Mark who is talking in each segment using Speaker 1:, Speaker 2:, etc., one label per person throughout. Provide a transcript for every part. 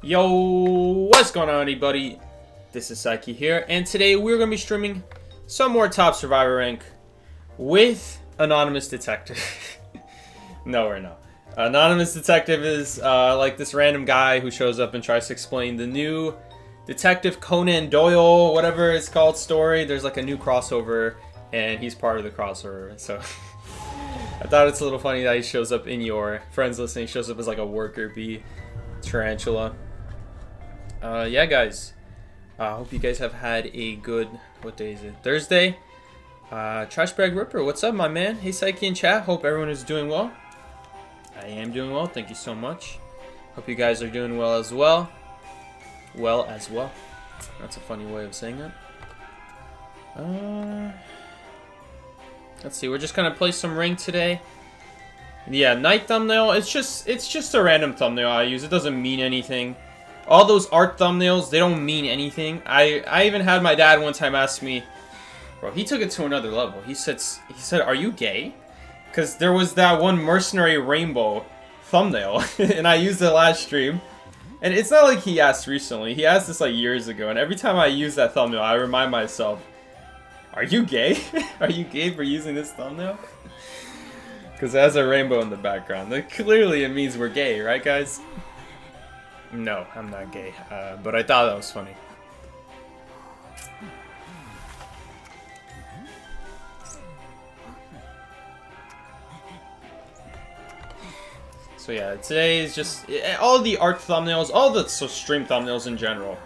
Speaker 1: Yo, what's going on, everybody? This is Psyche here, and today we're going to be streaming some more Top Survivor Rank with Anonymous Detective. No, we're not. Anonymous Detective is like this random guy who shows up and tries to explain the new Detective Conan Doyle, whatever it's called, story. There's like a new crossover, and he's part of the crossover, so... I thought it's a little funny that he shows up in your friends listening. He shows up as like a worker bee tarantula. Yeah, guys. I hope you guys have had a good, what day is it? Thursday. Trash Bag Ripper, what's up, my man? Hey, Psyche in chat. Hope everyone is doing well. I am doing well. Thank you so much. Hope you guys are doing well as well. That's a funny way of saying it. Let's see. We're just gonna play some rank today. Yeah, night thumbnail. It's just a random thumbnail I use. It doesn't mean anything. All those art thumbnails, they don't mean anything. I even had my dad one time ask me, bro, he took it to another level. He said, "Are you gay?" Because there was that one mercenary rainbow thumbnail, and I used it last stream. And it's not like he asked recently. He asked this like years ago, and every time I use that thumbnail, I remind myself, are you gay? Are you gay for using this thumbnail? Because it has a rainbow in the background. Clearly it means we're gay, right, guys? No, I'm not gay. But I thought that was funny. So yeah, today is just... all the art thumbnails, all the stream thumbnails in general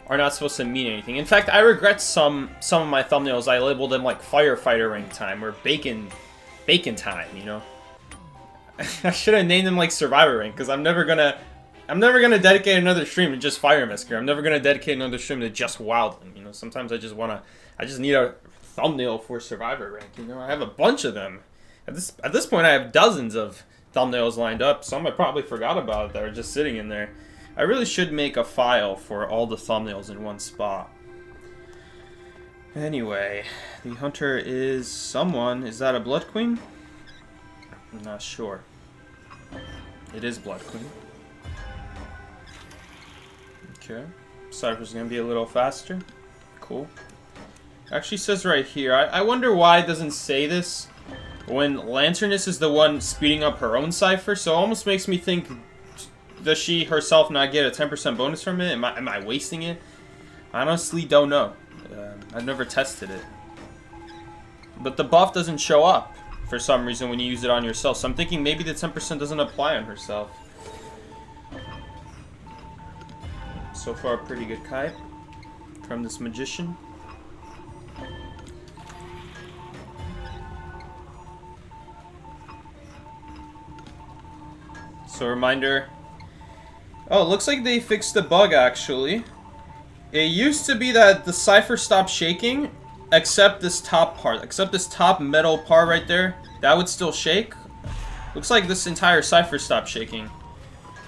Speaker 1: are not supposed to mean anything. In fact, I regret some of my thumbnails. I labeled them like firefighter rank time or bacon time, you know. I should have named them like survivor rank, because I'm never gonna dedicate another stream to just Fire Massacre. I'm never gonna dedicate another stream to just Wildland, you know. Sometimes I just need a thumbnail for survivor rank, you know. I have a bunch of them. At this point I have dozens of thumbnails lined up. Some I probably forgot about that are just sitting in there. I really should make a file for all the thumbnails in one spot. Anyway, the hunter is someone. Is that a Blood Queen? I'm not sure. It is Blood Queen. Okay. Cypher's gonna be a little faster. Cool. Actually says right here, I wonder why it doesn't say this when Lanterness is the one speeding up her own cipher, so it almost makes me think, does she herself not get a 10% bonus from it? Am I wasting it? I honestly don't know. I've never tested it. But the buff doesn't show up for some reason when you use it on yourself. So I'm thinking maybe the 10% doesn't apply on herself. So far, a pretty good kite from this magician. So reminder... oh, it looks like they fixed the bug, actually. It used to be that the cipher stopped shaking, except this top part. Except this top metal part right there. That would still shake. Looks like this entire cipher stopped shaking.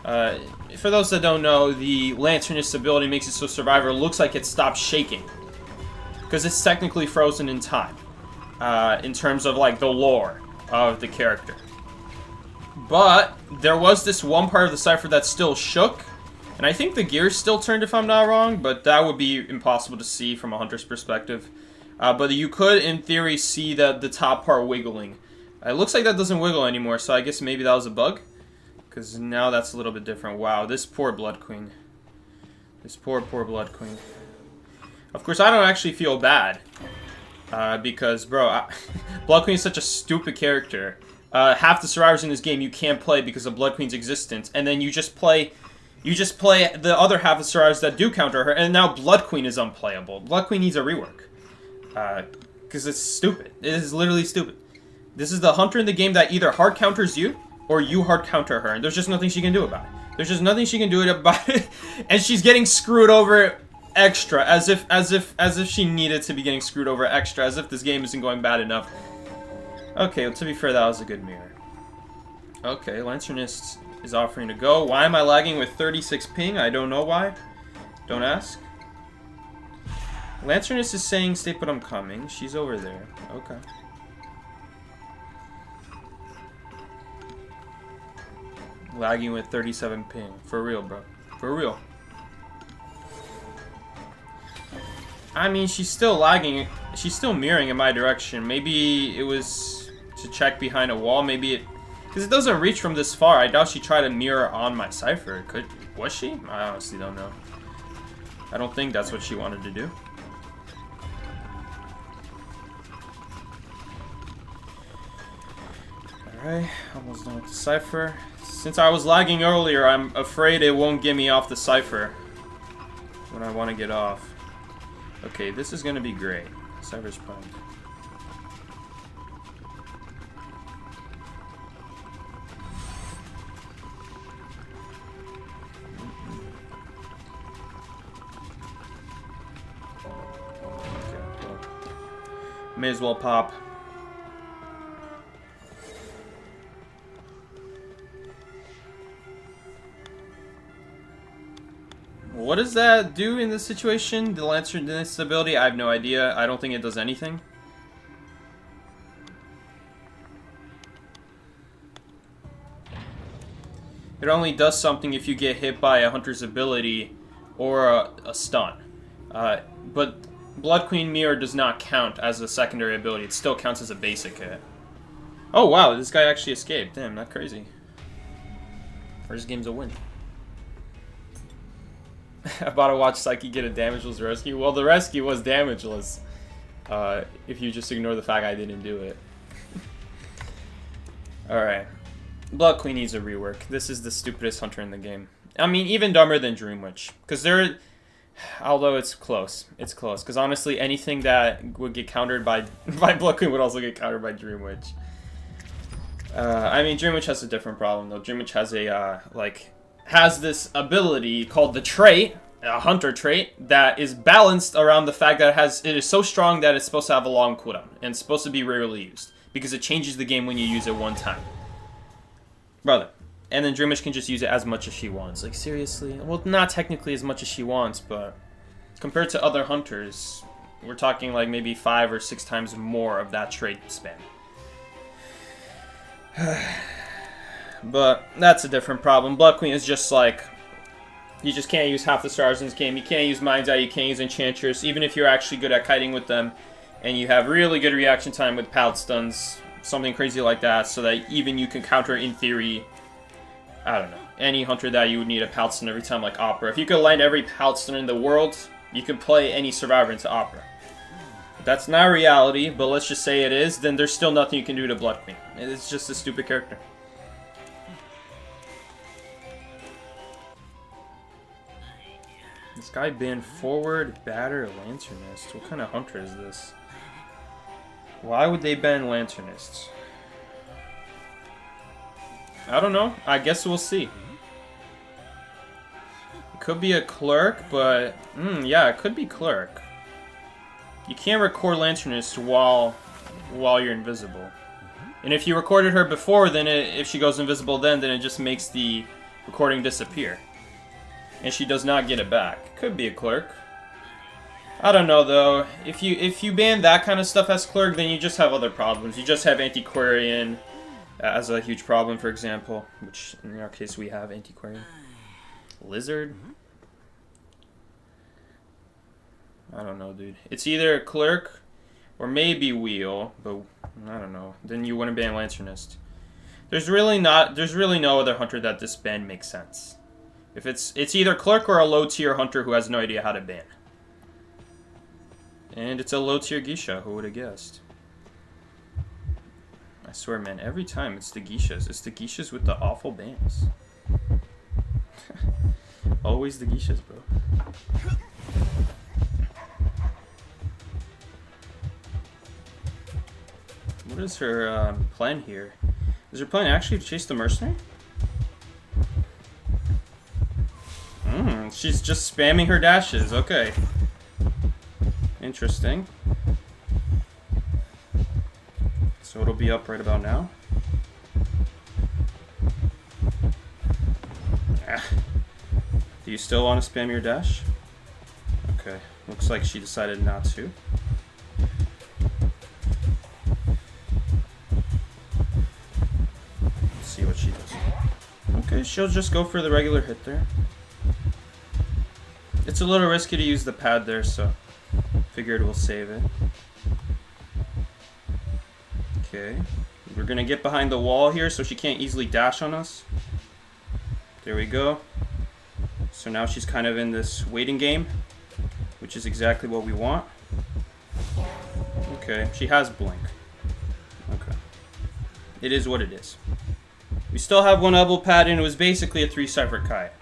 Speaker 1: For those that don't know, the Lanternist ability makes it so Survivor looks like it stops shaking. Because it's technically frozen in time. In terms of, like, the lore of the character. But there was this one part of the cipher that still shook, and I think the gears still turned if I'm not wrong, but that would be impossible to see from a hunter's perspective. But you could, in theory, see the top part wiggling. It looks like that doesn't wiggle anymore, so I guess maybe that was a bug, because now that's a little bit different. Wow, this poor Blood Queen. This poor Blood Queen. Of course, I don't actually feel bad, because, bro, Blood Queen is such a stupid character. Half the survivors in this game you can't play because of Blood Queen's existence, and then you just play the other half of the survivors that do counter her, and now Blood Queen is unplayable. Blood Queen needs a rework. Because it's stupid. It is literally stupid. This is the hunter in the game that either hard counters you, or you hard counter her, and there's just nothing she can do about it. There's just nothing she can do about it, and she's getting screwed over extra, as if she needed to be getting screwed over extra, as if this game isn't going bad enough. Okay, well, to be fair, that was a good mirror. Okay, Lanternist is offering to go. Why am I lagging with 36 ping? I don't know why. Don't ask. Lanternist is saying, stay put, I'm coming. She's over there. Okay. Lagging with 37 ping. For real, bro. For real. I mean, she's still lagging. She's still mirroring in my direction. Maybe it was to check behind a wall. Maybe it... Because it doesn't reach from this far. I doubt she tried to mirror on my cipher. Was she? I honestly don't know. I don't think that's what she wanted to do. Alright, almost done with the cipher. Since I was lagging earlier, I'm afraid it won't get me off the cipher when I want to get off. Okay, this is going to be great. Cipher's primed. Okay, well, may as well pop. What does that do in this situation? The Lanternist ability? I have no idea. I don't think it does anything. It only does something if you get hit by a hunter's ability or a stun. But Blood Queen Mirror does not count as a secondary ability. It still counts as a basic hit. Oh wow, this guy actually escaped. Damn, not crazy. First game's a win. About to watch Psyche get a damageless rescue. Well, the rescue was damageless. If you just ignore the fact I didn't do it. Alright. Blood Queen needs a rework. This is the stupidest hunter in the game. I mean, even dumber than Dream Witch. Because they're... Although it's close. It's close. Because honestly, anything that would get countered by Blood Queen would also get countered by Dream Witch. I mean, Dream Witch has a different problem, though. Dream Witch has a, has this ability called the trait, a hunter trait, that is balanced around the fact that it is so strong that it's supposed to have a long cooldown, and it's supposed to be rarely used, because it changes the game when you use it one time. Brother. And then Dream Witch can just use it as much as she wants. Like, seriously? Well, not technically as much as she wants, but compared to other hunters, we're talking like maybe 5 or 6 times more of that trait span. But that's a different problem. Blood Queen is just like, you just can't use half the stars in this game. You can't use Mind's Eye, you can't use Enchantress, even if you're actually good at kiting with them, and you have really good reaction time with pallet stuns, something crazy like that, so that even you can counter, in theory, I don't know, any hunter that you would need a pallet stun every time, like Opera. If you could land every pallet stun in the world, you could play any survivor into Opera. If that's not reality, but let's just say it is, then there's still nothing you can do to Blood Queen. It's just a stupid character. This guy banned forward, batter, lanternist. What kind of hunter is this? Why would they ban lanternists? I don't know. I guess we'll see. It could be a clerk, but... yeah, it could be clerk. You can't record lanternist while you're invisible. And if you recorded her before, then if she goes invisible then it just makes the recording disappear. And she does not get it back. Could be a clerk. I don't know though. If you ban that kind of stuff as clerk, then you just have other problems. You just have antiquarian as a huge problem, for example, which in our case we have antiquarian. Lizard. I don't know, dude. It's either clerk or maybe wheel, but I don't know. Then you wouldn't ban lanternist. There's really no other hunter that this ban makes sense. If it's either clerk or a low tier hunter who has no idea how to ban. And it's a low tier Gisha, who would have guessed? I swear, man, every time it's the Gishas. It's the Gishas with the awful bans. Always the Gishas, bro. What is her plan here? Is her plan actually to chase the mercenary? She's just spamming her dashes. Okay. Interesting. So it'll be up right about now. Do you still want to spam your dash? Okay. Looks like she decided not to. Let's see what she does. Okay, she'll just go for the regular hit there. It's a little risky to use the pad there, so Figured we'll save it. Okay. We're gonna get behind the wall here so she can't easily dash on us. There we go. So now she's kind of in this waiting game, which is exactly what we want. Okay, she has blink. Okay. It is what it is. We still have one elbow pad and it was basically a 3 cipher kite.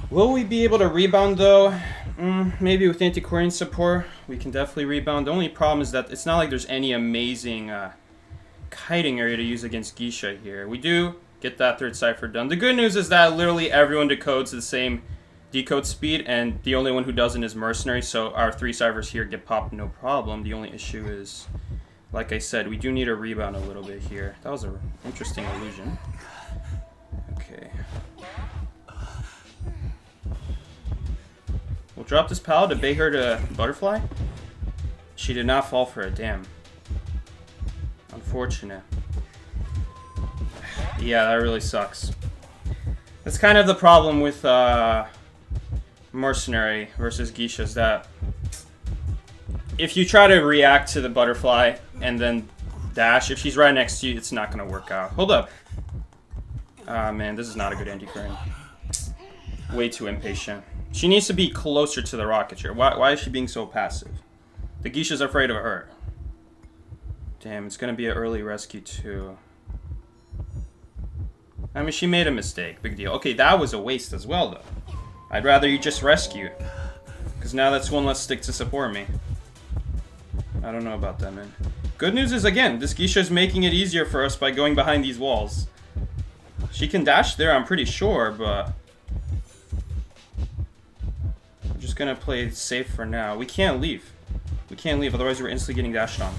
Speaker 1: Will we be able to rebound though? Maybe with antiquarian support, we can definitely rebound. The only problem is that it's not like there's any amazing kiting area to use against Gisha here. We do get that 3rd cipher done. The good news is that literally everyone decodes the same decode speed, and the only one who doesn't is Mercenary, so our 3 ciphers here get popped no problem. The only issue is, like I said, we do need to rebound a little bit here. That was an interesting illusion. Okay. We'll drop this pal to bait her to butterfly. She did not fall for it, damn. Unfortunate. Yeah, that really sucks. That's kind of the problem with Mercenary versus Gisha, is that if you try to react to the butterfly and then dash, if she's right next to you, it's not going to work out. Hold up. Ah, man, this is not a good anti-current. Way too impatient. She needs to be closer to the rocket chair. Why is she being so passive? The Gisha's afraid of her. Damn, it's going to be an early rescue too. I mean, she made a mistake. Big deal. Okay, that was a waste as well, though. I'd rather you just rescue. Because now that's one less stick to support me. I don't know about that, man. Good news is, again, this Gisha is making it easier for us by going behind these walls. She can dash there, I'm pretty sure, but... we're just going to play it safe for now. We can't leave. We can't leave, otherwise we're instantly getting dashed on.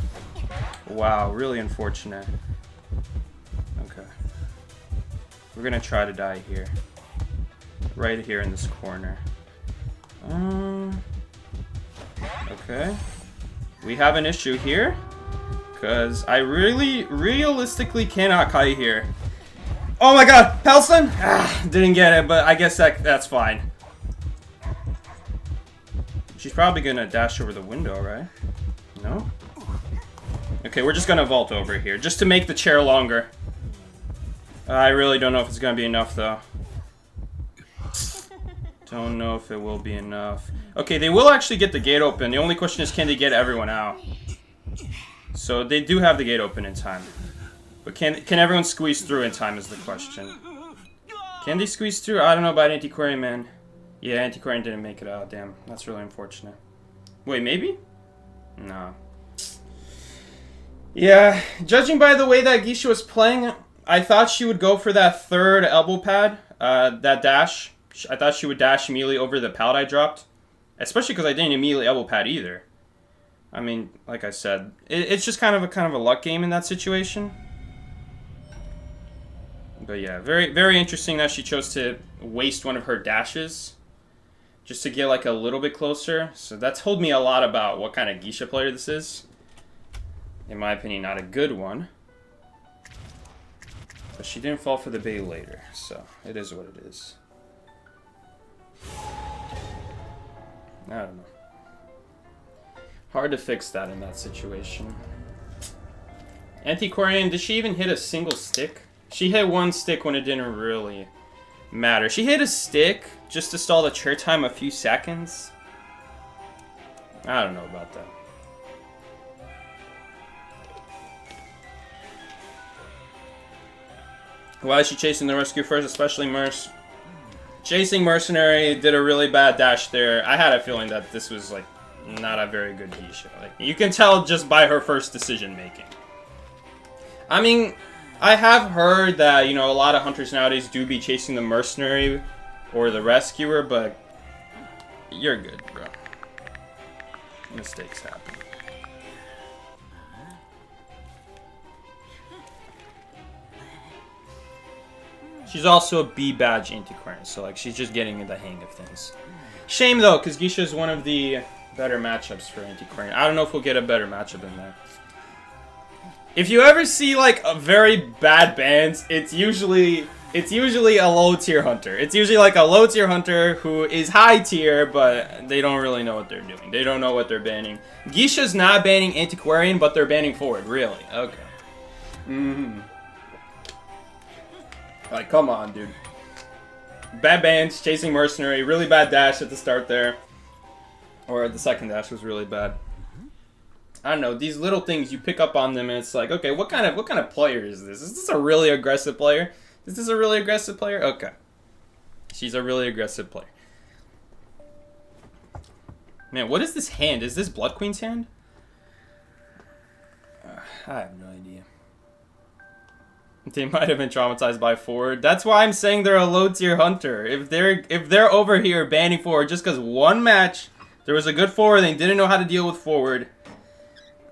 Speaker 1: Wow, really unfortunate. Okay. We're going to try to die here. Right here in this corner. Okay. We have an issue here. Because I realistically cannot kite here. Oh my god! Palestine? Didn't get it, but I guess that's fine. She's probably going to dash over the window, right? No? Okay, we're just going to vault over here. Just to make the chair longer. I really don't know if it's going to be enough, though. Don't know if it will be enough. Okay, they will actually get the gate open. The only question is, can they get everyone out? So they do have the gate open in time. But can everyone squeeze through in time is the question. Can they squeeze through? I don't know about Antiquarian, man. Yeah, Antiquarian didn't make it out. Damn, that's really unfortunate. Wait, maybe? No. Yeah, judging by the way that Gisha was playing, I thought she would go for that 3rd elbow pad, that dash. I thought she would dash immediately over the pallet I dropped. Especially because I didn't immediately elbow pad either. I mean, like I said, it's just kind of a luck game in that situation. But yeah, very, very interesting that she chose to waste one of her dashes just to get like a little bit closer. So that told me a lot about what kind of Gisha player this is. In my opinion, not a good one. But she didn't fall for the bait later, so it is what it is. I don't know. Hard to fix that in that situation. Antiquarian, did she even hit a single stick? She hit one stick when it didn't really matter. She hit a stick just to stall the chair time a few seconds. I don't know about that. Why is she chasing the rescue first, especially Merce? Chasing Mercenary did a really bad dash there. I had a feeling that this was like not a very good Gisha. Like, you can tell just by her first decision making. I mean, I have heard that, you know, a lot of hunters nowadays do be chasing the Mercenary or the Rescuer, but you're good, bro. Mistakes happen. She's also a B badge antiquarian, so like she's just getting the hang of things. Shame though, because Gisha is one of the better matchups for antiquarian. I don't know if we'll get a better matchup in there. If you ever see like a very bad bands, it's usually It's usually a low tier hunter. It's usually like a low tier hunter who is high tier, but they don't really know what they're doing. They don't know what they're banning. Gisha's not banning Antiquarian, but they're banning forward. Really? Okay. Like, come on, dude. Bad bans, chasing mercenary, really bad dash at the start there. Or the second dash was really bad. I don't know, these little things you pick up on them and it's like, okay, what kind of player is this? Is this a really aggressive player? Is this a really aggressive player? Okay. She's a really aggressive player. Man, what is this hand? Is this Blood Queen's hand? I have no idea. They might have been traumatized by forward. That's why I'm saying they're a low tier hunter. If they're over here banning forward just because one match there was a good forward and they didn't know how to deal with forward,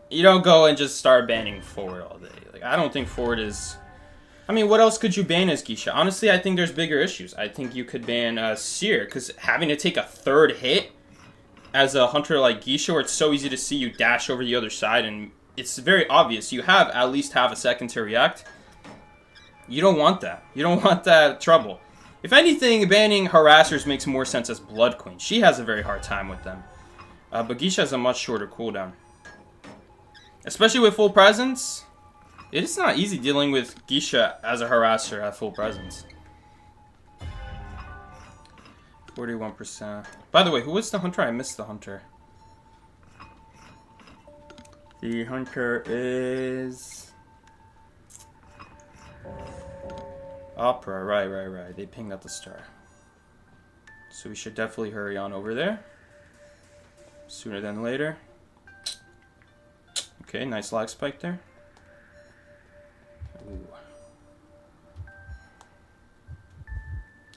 Speaker 1: you don't go and just start banning forward all day. Like, I don't think forward is... I mean, what else could you ban as Gisha? Honestly, I think there's bigger issues. I think you could ban Seer, because having to take a third hit as a hunter like Gisha, where it's so easy to see you dash over the other side, and it's very obvious you have at least half a second to react. You don't want that. You don't want that trouble. If anything, banning harassers makes more sense as Blood Queen. She has a very hard time with them. But Gisha has a much shorter cooldown. Especially with full presence. It is not easy dealing with Gisha as a harasser at full presence. 41%. By the way, who was the hunter? I missed the hunter. The hunter is... Opera, right. They pinged at the star. So we should definitely hurry on over there. Sooner than later. Okay, nice lag spike there. Ooh.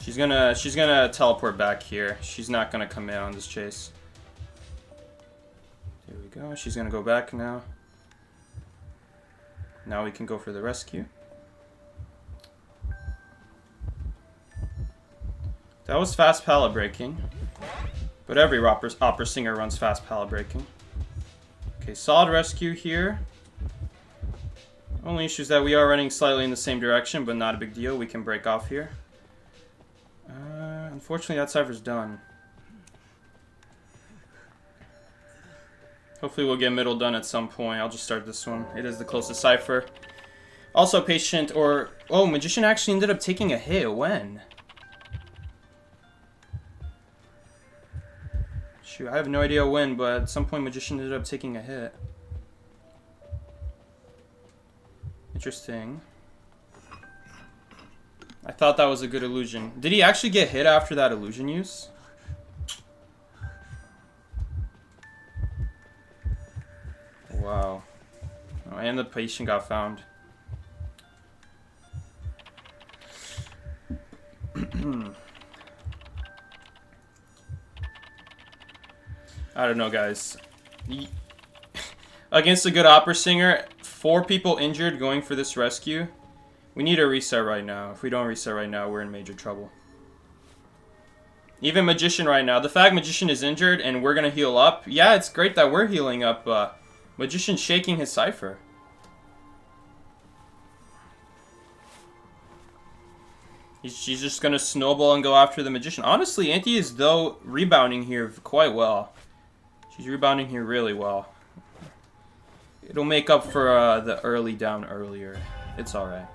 Speaker 1: She's gonna teleport back here. She's not gonna come in on this chase. There we go. She's gonna go back now. Now we can go for the rescue. That was fast pallet breaking. But every opera singer runs fast pallet breaking. Okay, solid rescue here. Only issue is that we are running slightly in the same direction, but not a big deal. We can break off here. Unfortunately, that cipher's done. Hopefully we'll get middle done at some point. I'll just start this one. It is the closest cipher. Also, patient or... Oh, Magician actually ended up taking a hit. When? Shoot, I have no idea when, but at some point Magician ended up taking a hit. Interesting. I thought that was a good illusion. Did he actually get hit after that illusion use? Wow. Oh, and the patient got found. I don't know, guys. Against a good opera singer, 4 people injured going for this rescue. We need a reset right now. If we don't reset right now, we're in major trouble. Even Magician right now. The fact Magician is injured and we're going to heal up. Yeah, it's great that we're healing up. Magician's shaking his cipher. She's just going to snowball and go after the Magician. Honestly, Auntie is, though, rebounding here quite well. She's rebounding here really well. It'll make up for the early down earlier. It's alright.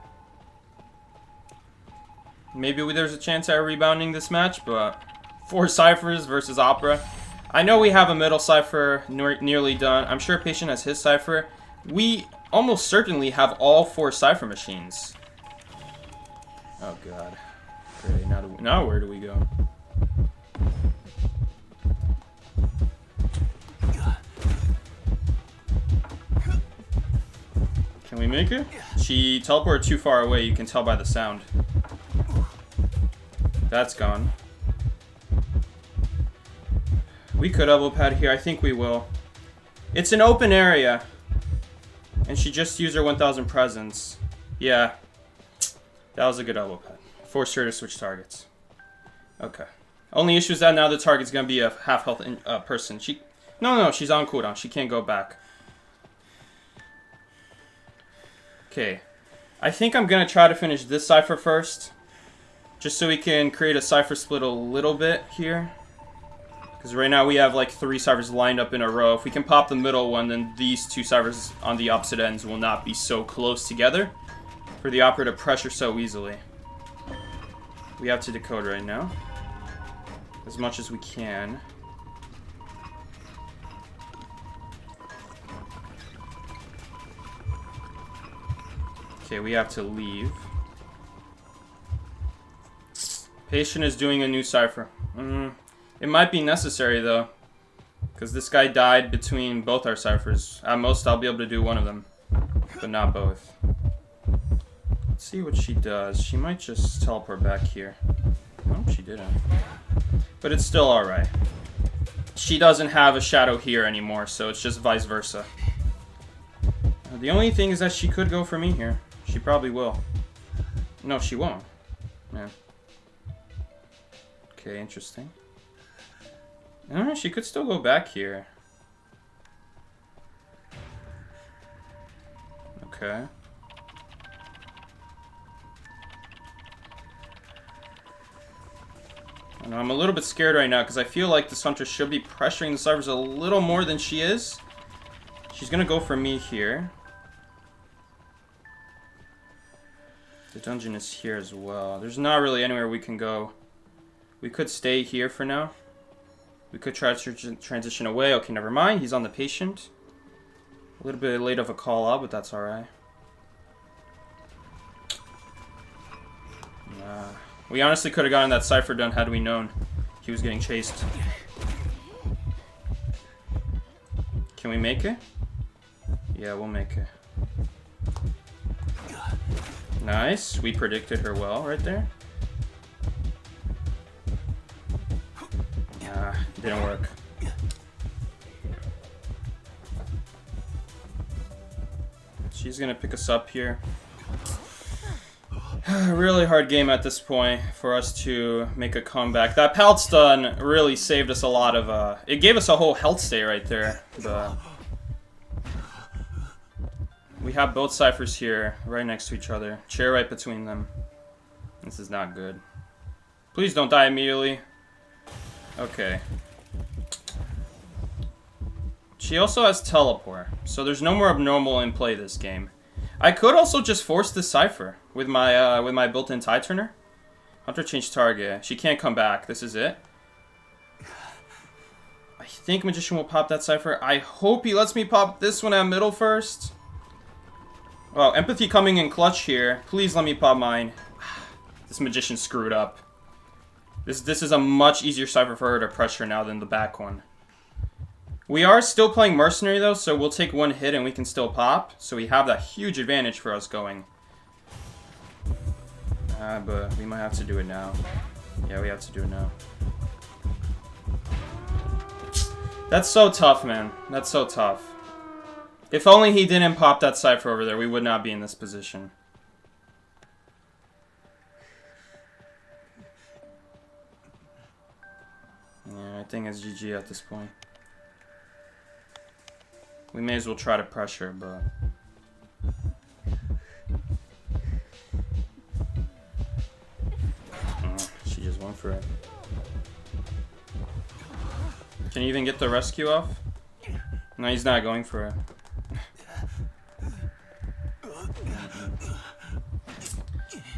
Speaker 1: Maybe there's a chance at rebounding this match, but 4 ciphers versus Opera. I know we have a middle cipher nearly done. I'm sure Patient has his cipher. We almost certainly have all 4 cipher machines. Oh god. Great. Now where do we go? Can we make it? She teleported too far away, you can tell by the sound. That's gone. We could elbow pad here. I think we will. It's an open area. And she just used her 1000 presence. Yeah. That was a good elbow pad. Forced her to switch targets. Okay. Only issue is that now the target's going to be a half health person. No, she's on cooldown. She can't go back. Okay. I think I'm going to try to finish this cipher first. Just so we can create a cipher split a little bit here. Because right now we have like 3 ciphers lined up in a row. If we can pop the middle one, then these 2 ciphers on the opposite ends will not be so close together for the operator to pressure so easily. We have to decode right now. As much as we can. Okay, we have to leave. Patient is doing a new cipher. It might be necessary though, because this guy died between both our ciphers. At most, I'll be able to do one of them, but not both. Let's see what she does. She might just teleport back here. Oh, she didn't. But it's still alright. She doesn't have a shadow here anymore, so it's just vice versa. The only thing is that she could go for me here. She probably will. No, she won't. Yeah. Okay, interesting. I don't know, she could still go back here. Okay. I know, I'm a little bit scared right now because I feel like this hunter should be pressuring the ciphers a little more than she is. She's gonna go for me here. The dungeon is here as well. There's not really anywhere we can go. We could stay here for now. We could try to transition away. Okay, never mind. He's on the patient. A little bit late of a call out, but that's alright. We honestly could have gotten that cipher done had we known he was getting chased. Can we make it? Yeah, we'll make it. Nice. We predicted her well right there. Didn't work. She's gonna pick us up here. Really hard game at this point for us to make a comeback. That palt stun really saved us a lot of, it gave us a whole health stay right there. But we have both ciphers here, right next to each other. Chair right between them. This is not good. Please don't die immediately. Okay. She also has teleport, so there's no more abnormal in play this game. I could also just force this cipher with my built-in tie turner. Hunter change target. She can't come back. This is it. I think Magician will pop that cipher. I hope he lets me pop this one at middle first. Oh, Empathy coming in clutch here. Please let me pop mine. This Magician screwed up. This is a much easier cipher for her to pressure now than the back one. We are still playing Mercenary though, so we'll take one hit and we can still pop. So we have that huge advantage for us going. But we might have to do it now. Yeah, we have to do it now. That's so tough, man. That's so tough. If only he didn't pop that cipher over there, we would not be in this position. Yeah, I think it's GG at this point. We may as well try to pressure, but... she just went for it. Can you even get the rescue off? No, he's not going for it.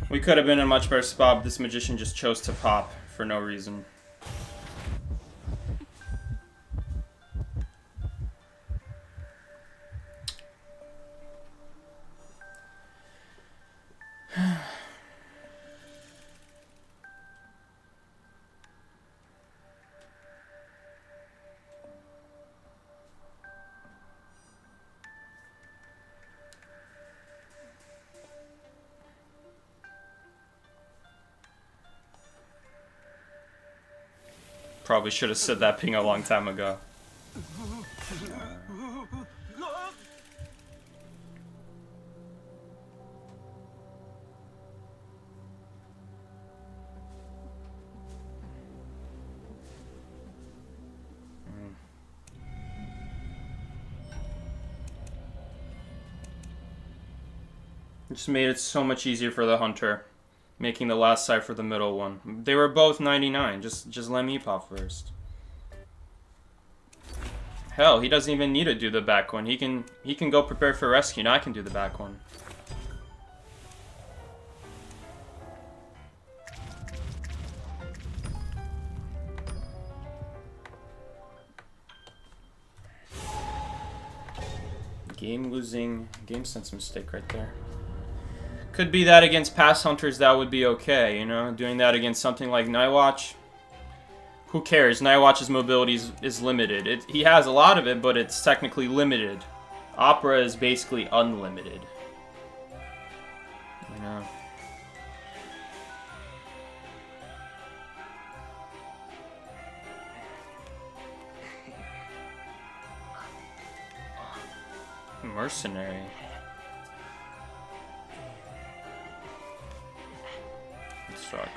Speaker 1: We could have been in a much better spot, but this Magician just chose to pop for no reason. Probably should have said that ping a long time ago. Just made it so much easier for the hunter. making the last cipher the middle one. They were both 99. Just let me pop first. Hell, he doesn't even need to do the back one. He can go prepare for rescue, and I can do the back one. Game sense mistake right there. Could be that against past hunters that would be okay, you know? Doing that against something like Nightwatch. Who cares? Nightwatch's mobility is limited. He has a lot of it, but it's technically limited. Opera is basically unlimited. You know? Mercenary. It sucks.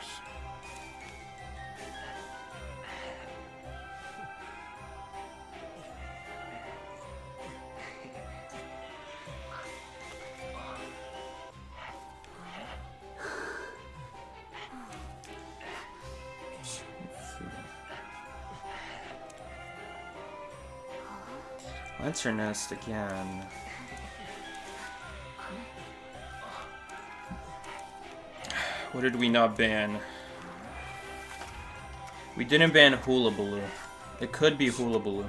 Speaker 1: Lanternist again. What did we not ban? We didn't ban Hula Baloo. It could be Hula Baloo.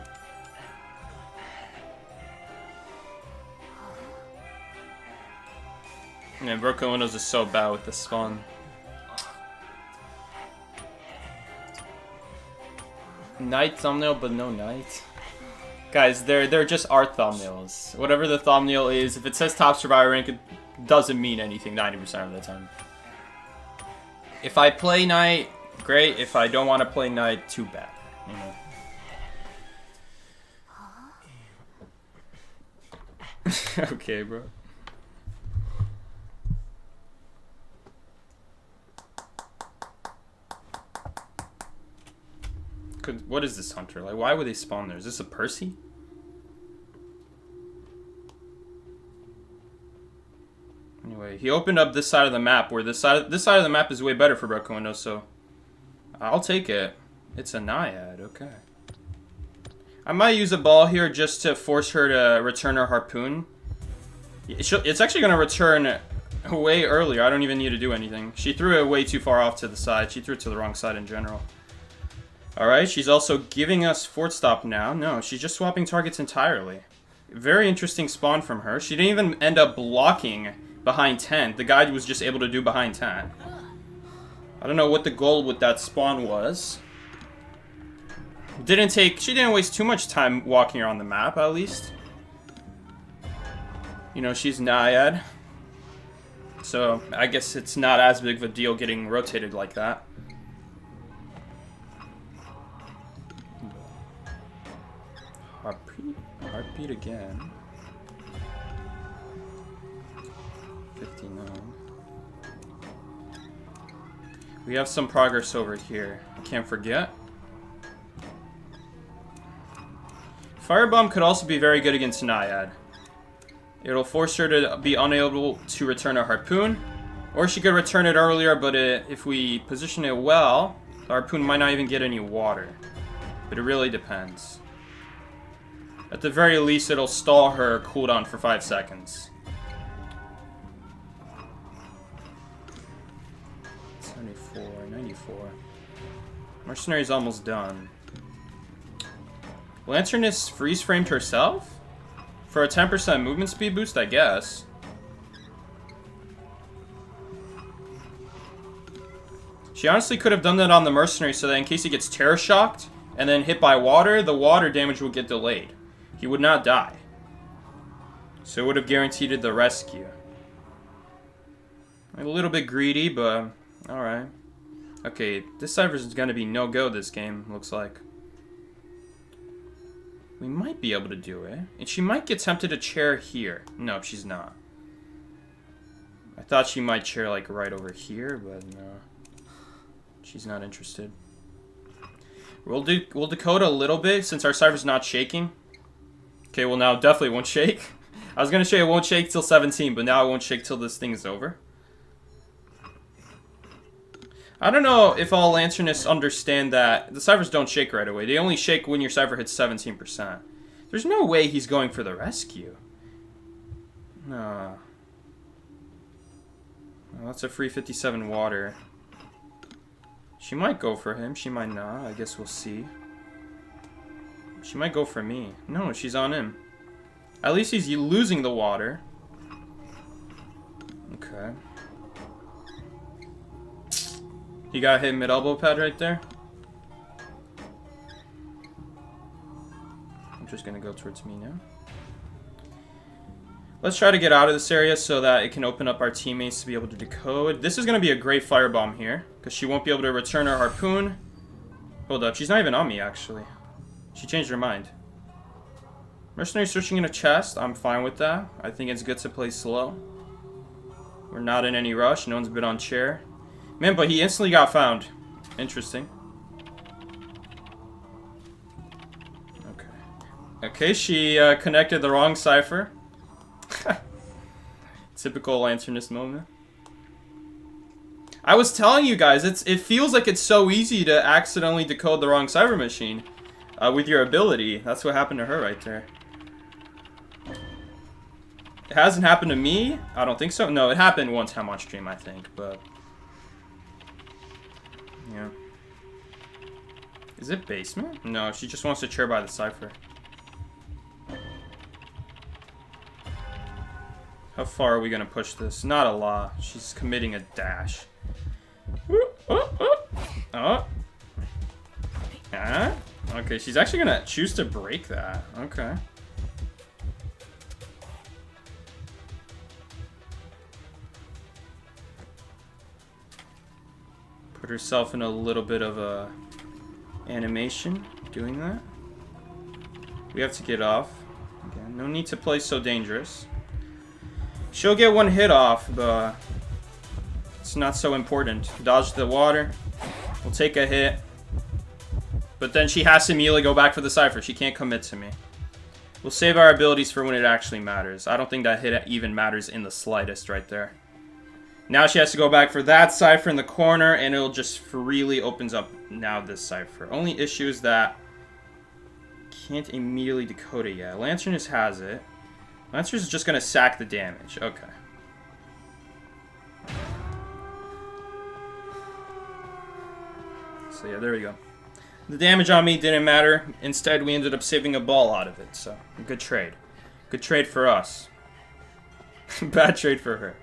Speaker 1: Man, Broken Windows is so bad with the spawn. Night thumbnail, but no night. Guys, they're just art thumbnails. Whatever the thumbnail is, if it says top survivor rank, it doesn't mean anything 90% of the time. If I play night, great. If I don't want to play night, too bad. You know. Okay, bro. What is this hunter? Like, why would they spawn there? Is this a Percy? Anyway, he opened up this side of the map, where this side of the map is way better for Broken Windows, so I'll take it. It's a Naiad, okay. I might use a ball here just to force her to return her harpoon. It's actually going to return way earlier. I don't even need to do anything. She threw it way too far off to the side. She threw it to the wrong side in general. Alright, she's also giving us fort stop now. No, she's just swapping targets entirely. Very interesting spawn from her. She didn't even end up blocking behind 10. The guy was just able to do behind 10. I don't know what the goal with that spawn was. She didn't waste too much time walking around the map, at least. You know, she's Naiad. So, I guess it's not as big of a deal getting rotated like that. Heartbeat again. 59. We have some progress over here. I can't forget. Firebomb could also be very good against Naiad. It'll force her to be unable to return a harpoon. Or she could return it earlier, but if we position it well, the harpoon might not even get any water. But it really depends. At the very least, it'll stall her cooldown for 5 seconds. 74, 94. Mercenary's almost done. Lanternist freeze-framed herself? For a 10% movement speed boost, I guess. She honestly could have done that on the Mercenary so that in case he gets terror shocked and then hit by water, the water damage will get delayed. He would not die. So it would have guaranteed the rescue. A little bit greedy, but alright. Okay, this cipher is going to be no-go this game, looks like. We might be able to do it. And she might get tempted to chair here. No, she's not. I thought she might chair like right over here, but no. She's not interested. We'll decode a little bit since our cipher's not shaking. Okay, well now it definitely won't shake. I was gonna say it won't shake till 17, but now it won't shake till this thing is over. I don't know if all Lanternists understand that the ciphers don't shake right away. They only shake when your cipher hits 17%. There's no way he's going for the rescue. No. Well, that's a free 57 water. She might go for him. She might not. I guess we'll see. She might go for me. No, she's on him. At least he's losing the water. Okay. He got hit mid-elbow pad right there. I'm just gonna go towards me now. Let's try to get out of this area so that it can open up our teammates to be able to decode. This is gonna be a great firebomb here, because she won't be able to return her harpoon. Hold up, she's not even on me, actually. She changed her mind. Mercenary searching in a chest, I'm fine with that. I think it's good to play slow. We're not in any rush, no one's been on chair. Man, but he instantly got found. Interesting. Okay. Okay, she connected the wrong cipher. Typical Lanternist moment. I was telling you guys, it feels like it's so easy to accidentally decode the wrong cipher machine with your ability. That's what happened to her right there. It hasn't happened to me. I don't think so. No, it happened one time on stream, I think, but... Yeah. Is it basement? No, she just wants to chair by the cipher. How far are we gonna push this? Not a lot. She's committing a dash. Oh. Ah. Okay, she's actually gonna choose to break that. Okay. Put herself in a little bit of a animation doing that. We have to get off. Again, no need to play so dangerous. She'll get one hit off, but it's not so important. Dodge the water. We'll take a hit. But then she has to immediately go back for the cipher. She can't commit to me. We'll save our abilities for when it actually matters. I don't think that hit even matters in the slightest right there. Now she has to go back for that cipher in the corner, and it'll just freely opens up now this cipher. Only issue is that can't immediately decode it yet. Lanternist has it. Lanternist is just gonna sack the damage. Okay. So yeah, there we go. The damage on me didn't matter. Instead, we ended up saving a ball out of it. So, good trade. Good trade for us. Bad trade for her.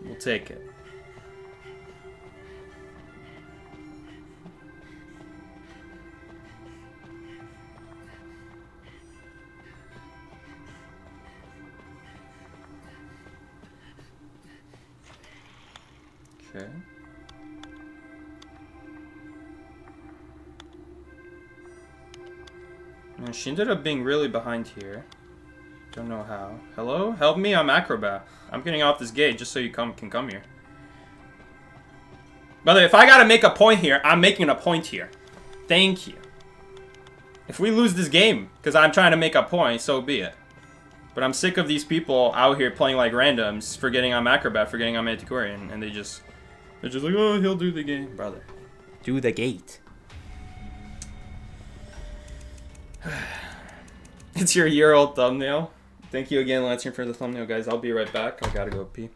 Speaker 1: We'll take it. Okay. And she ended up being really behind here. Don't know how. Hello? Help me, I'm Acrobat. I'm getting off this gate just so you can come here. By the way, if I gotta make a point here, I'm making a point here. Thank you. If we lose this game, because I'm trying to make a point, so be it. But I'm sick of these people out here playing like randoms, forgetting I'm Acrobat, forgetting I'm Antiquarian, and they're just like, oh, he'll do the game. Brother, do the gate. It's your year-old thumbnail. Thank you again, Lantern, for the thumbnail, guys. I'll be right back. I gotta go pee.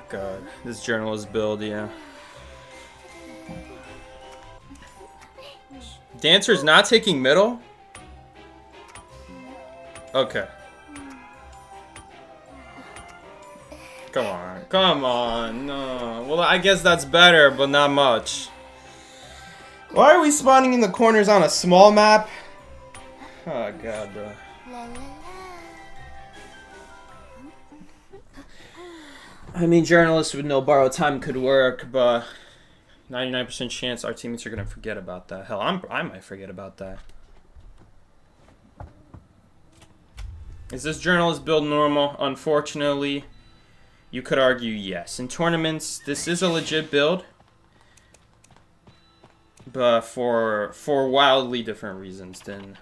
Speaker 1: God, this journalist build, yeah. Dancer's not taking middle? Okay. Come on. Come on. No. Well, I guess that's better, but not much. Why are we spawning in the corners on a small map? Oh, God, bro. I mean, journalists with no borrowed time could work, but 99% chance our teammates are going to forget about that. Hell, I might forget about that. Is this journalist build normal? Unfortunately, you could argue yes. In tournaments, this is a legit build, but for wildly different reasons than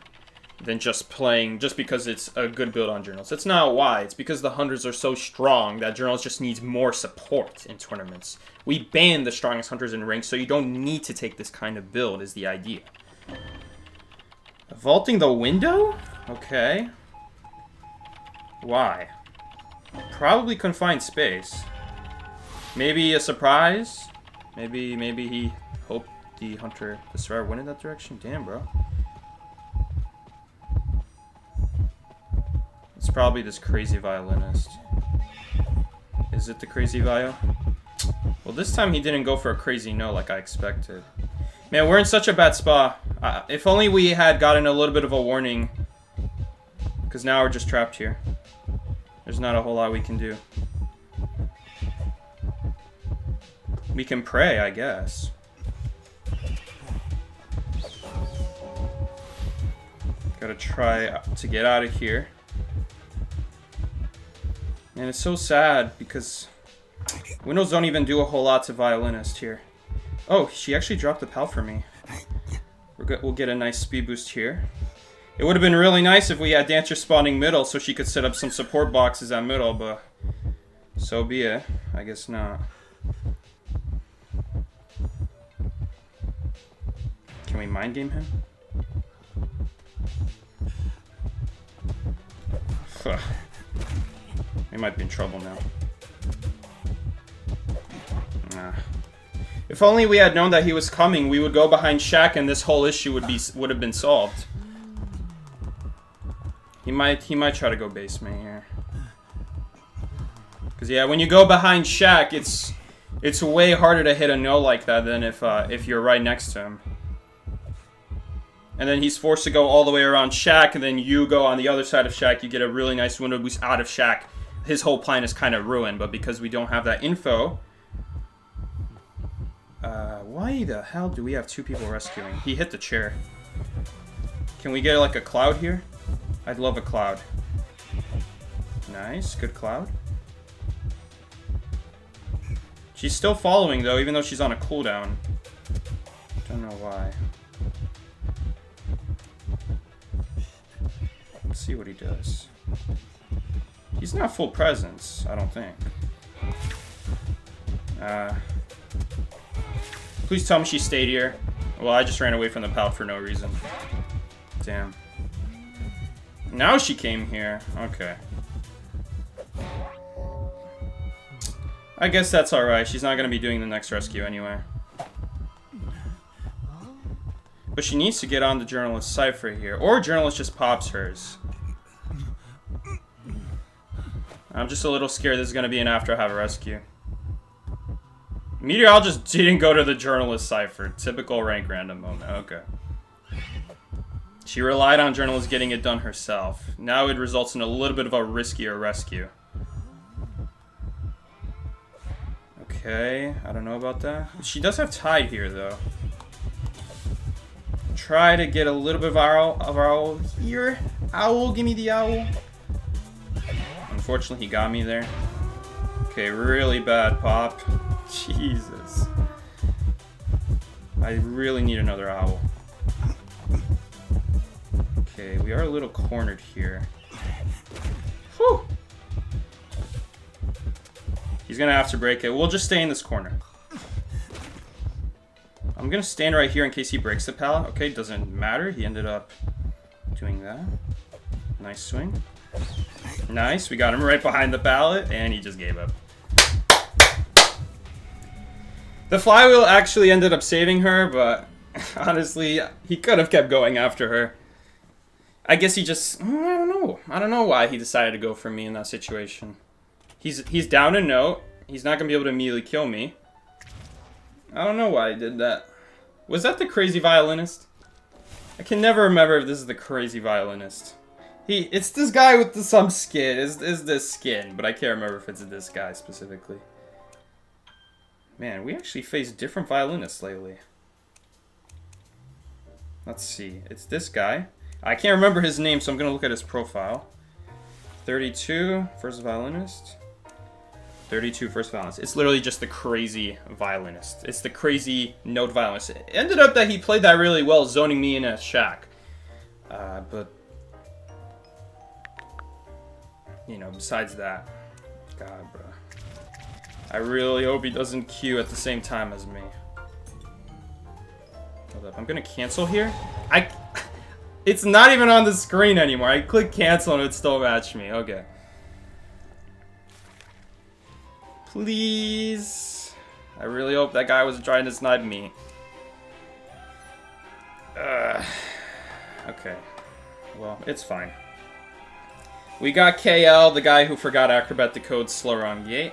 Speaker 1: just playing, just because it's a good build on journalists. It's not why. It's because the hunters are so strong that journalists just needs more support in tournaments. We ban the strongest hunters in ranks, so you don't need to take this kind of build is the idea. Vaulting the window? Okay. Why? Probably confined space. Maybe a surprise? Maybe he hoped the hunter to start went in that direction? Damn, bro. It's probably this crazy violinist. Is it the crazy viol? Well, this time he didn't go for a crazy no like I expected. Man, we're in such a bad spot. If only we had gotten a little bit of a warning. Because now we're just trapped here. There's not a whole lot we can do. We can pray, I guess. Gotta try to get out of here. And it's so sad because windows don't even do a whole lot to Violinist here. Oh, she actually dropped the pal for me. We'll get a nice speed boost here. It would have been really nice if we had Dancer spawning middle so she could set up some support boxes at middle, but so be it. I guess not. Can we mind game him? We might be in trouble now. Nah. If only we had known that he was coming, we would go behind Shaq and this whole issue would have been solved. He might try to go base main here. Cause yeah, when you go behind Shaq, it's way harder to hit a no like that than if you're right next to him. And then he's forced to go all the way around Shaq, and then you go on the other side of Shaq, you get a really nice window boost out of Shaq. His whole plan is kind of ruined, but because we don't have that info... why the hell do we have two people rescuing? He hit the chair. Can we get like a cloud here? I'd love a cloud. Nice, good cloud. She's still following though, even though she's on a cooldown. Don't know why. Let's see what he does. He's not full presence, I don't think. Please tell me she stayed here. Well, I just ran away from the pal for no reason. Damn. Now she came here. Okay. I guess that's alright. She's not going to be doing the next rescue anyway. But she needs to get on the journalist cipher here. Or journalist just pops hers. I'm just a little scared this is going to be an after I have a rescue. Meteorologist didn't go to the journalist cipher. Typical rank random moment. Okay. She relied on journalists getting it done herself. Now it results in a little bit of a riskier rescue. Okay, I don't know about that. She does have tide here, though. Try to get a little bit of owl here. Owl, give me the owl. Unfortunately, he got me there. Okay, really bad pop. Jesus. I really need another owl. Okay, we are a little cornered here. Whew! He's gonna have to break it. We'll just stay in this corner. I'm I'm gonna stand right here in case he breaks the pallet. Okay, doesn't matter. He ended up doing that. Nice swing. Nice, we got him right behind the pallet, and he just gave up. The flywheel actually ended up saving her, but honestly, he could have kept going after her. I guess he just... I don't know. I don't know why he decided to go for me in that situation. He's down a note. He's not going to be able to immediately kill me. I don't know why he did that. Was that the crazy violinist? I can never remember if this is the crazy violinist. It's this guy with some skin. Is this skin, but I can't remember if it's this guy specifically. Man, we actually faced different violinists lately. Let's see. It's this guy. I can't remember his name, so I'm going to look at his profile. 32, first violinist. 32, first violinist. It's literally just the crazy violinist. It's the crazy note violinist. It ended up that he played that really well, zoning me in a shack. But, you know, besides that, God, bro. I really hope he doesn't queue at the same time as me. Hold up, I'm gonna cancel here. It's not even on the screen anymore. I click cancel and it still matched me. Okay. Please. I really hope that guy was trying to snipe me. Okay. Well, it's fine. We got KL, the guy who forgot Acrobat Decode slower on gate.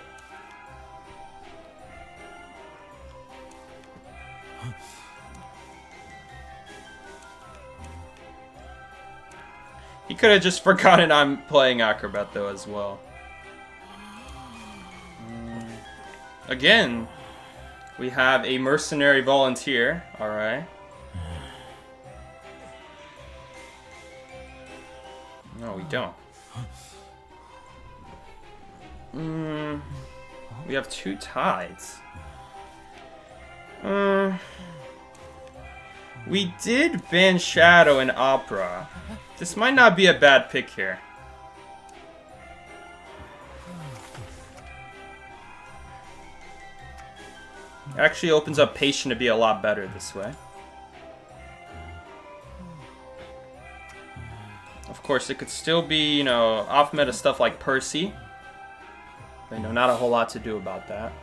Speaker 1: He could have just forgotten I'm playing Acrobat though as well. Again, we have a mercenary volunteer. Alright. No, we don't. We have two tides. We did ban Shadow in Opera. This might not be a bad pick here. Actually opens up Patient to be a lot better this way. Of course, it could still be, you know, off-meta stuff like Percy. But, you know, not a whole lot to do about that.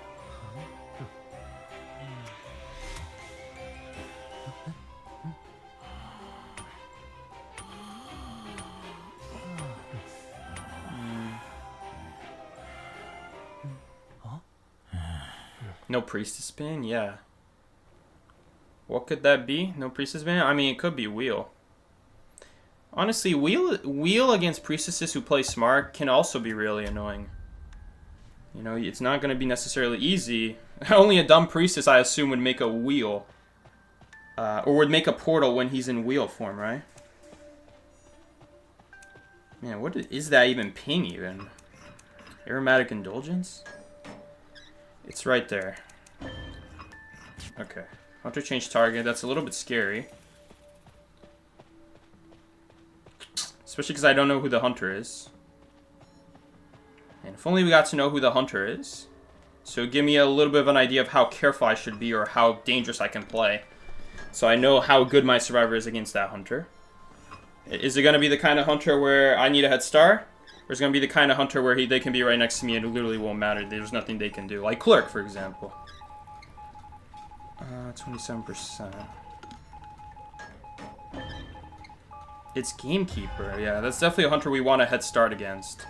Speaker 1: No Priestess ban? Yeah. What could that be? No Priestess ban? I mean, it could be Wheel. Honestly, Wheel against Priestesses who play smart can also be really annoying. You know, it's not going to be necessarily easy. Only a dumb Priestess, I assume, would make a Wheel. Or would make a portal when he's in Wheel form, right? Man, what is that even ping even? Aromatic Indulgence? It's right there. Okay. Hunter change target. That's a little bit scary. Especially because I don't know who the hunter is. And if only we got to know who the hunter is. So give me a little bit of an idea of how careful I should be or how dangerous I can play. So I know how good my survivor is against that hunter. Is it going to be the kind of hunter where I need a head start? Or is it going to be the kind of hunter where they can be right next to me and it literally won't matter. There's nothing they can do. Like Clerk, for example. 27%. It's Gamekeeper. Yeah, that's definitely a hunter we want a head start against.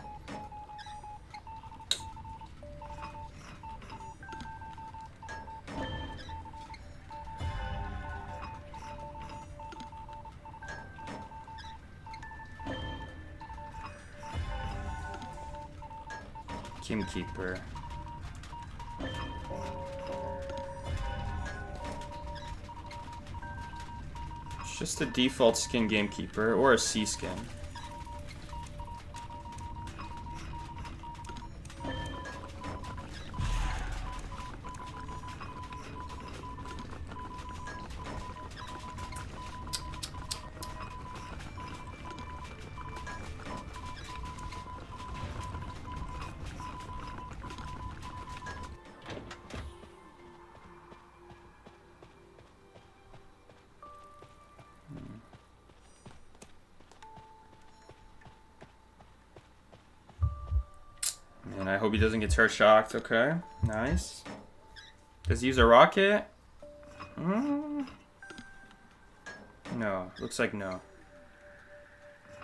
Speaker 1: Gamekeeper. It's just a default skin Gamekeeper or a C skin. Hope he doesn't get turret shocked. Okay, nice. Does he use a rocket? No, looks like no.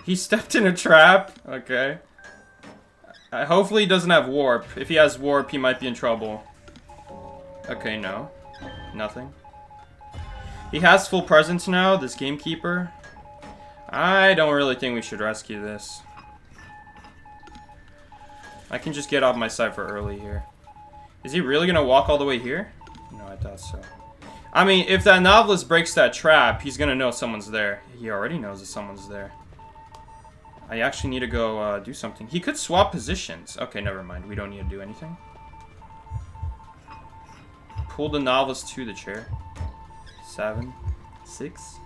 Speaker 1: He stepped in a trap. Okay. Hopefully he doesn't have warp. If he has warp, he might be in trouble. Okay, no. Nothing. He has full presence now, this Gamekeeper. I don't really think we should rescue this. I can just get off my cipher early here. Is he really gonna walk all the way here? No, I thought so. I mean, if that novelist breaks that trap, he's gonna know someone's there. He already knows that someone's there. I actually need to go do something. He could swap positions. Okay, never mind. We don't need to do anything. Pull the novelist to the chair. 7, 6,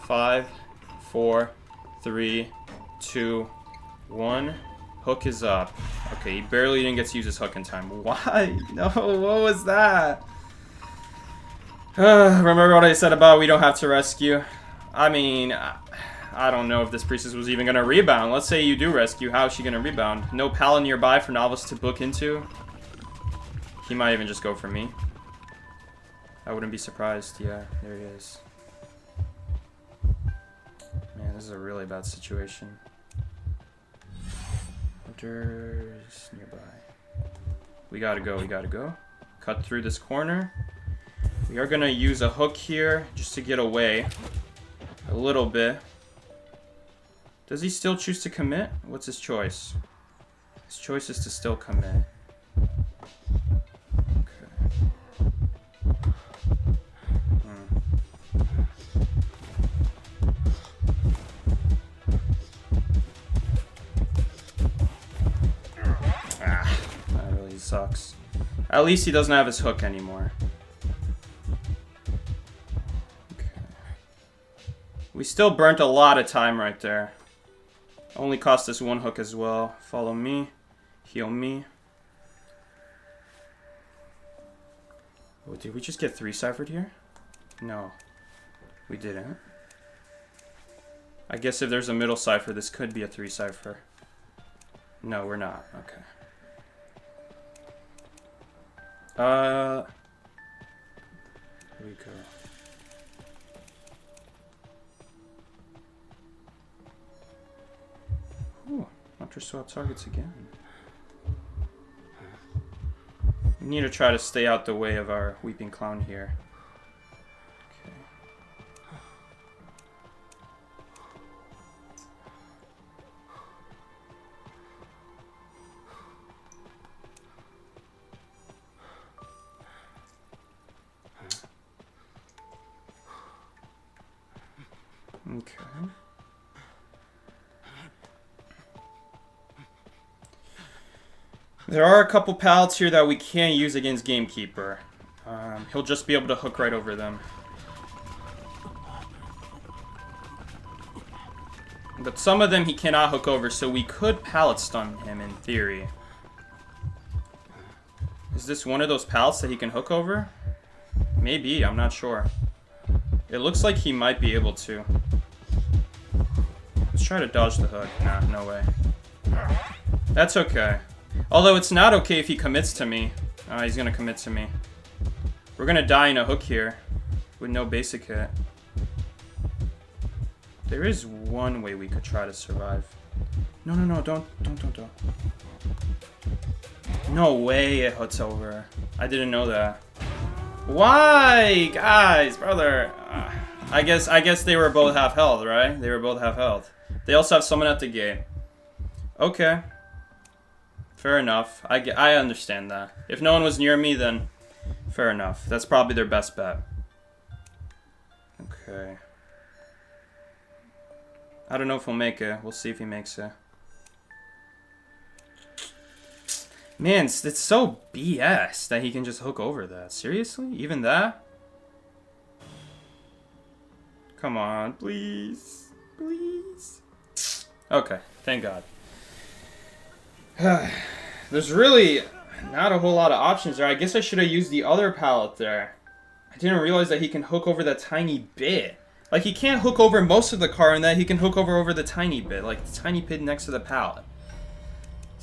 Speaker 1: 5, 4, 3, 2, 1. Hook is up. Okay, he barely didn't get to use his hook in time. Why? No, what was that? Remember what I said about we don't have to rescue? I mean, I don't know if this priestess was even going to rebound. Let's say you do rescue. How is she going to rebound? No pal nearby for novice to book into. He might even just go for me. I wouldn't be surprised. Yeah, there he is. Man, this is a really bad situation. Hunters nearby. We gotta go, we gotta go. Cut through this corner. We are gonna use a hook here just to get away a little bit. Does he still choose to commit? What's his choice? His choice is to still commit. Sucks. At least he doesn't have his hook anymore. Okay. We still burnt a lot of time right there. Only cost us one hook as well. Follow me. Heal me. Oh, did we just get 3 ciphered here? No. We didn't. I guess if there's a middle cipher, this could be a 3 cipher. No, we're not. Okay. Here we go. Ooh, Hunter swap targets again. We need to try to stay out the way of our weeping clown here. Okay. There are a couple pallets here that we can't use against Gamekeeper. He'll just be able to hook right over them. But some of them he cannot hook over, so we could pallet stun him in theory. Is this one of those pallets that he can hook over? Maybe, I'm not sure. It looks like he might be able to. Let's try to dodge the hook. Nah, no way. That's okay. Although it's not okay if he commits to me. He's gonna commit to me. We're gonna die in a hook here with no basic hit. There is one way we could try to survive. No, no, no, don't. No way it hooks over. I didn't know that. Why? Guys, brother. I guess they were both half health, right? They were both half health. They also have someone at the gate. Okay. Fair enough. I understand that. If no one was near me, then fair enough. That's probably their best bet. Okay. I don't know if he'll make it. We'll see if he makes it. Man, it's so BS that he can just hook over that. Seriously? Even that? Come on, please. Please. Okay, thank God. There's really not a whole lot of options there. I guess I should have used the other pallet there. I didn't realize that he can hook over that tiny bit. Like, he can't hook over most of the car, and that he can hook over the tiny bit. Like, the tiny bit next to the pallet.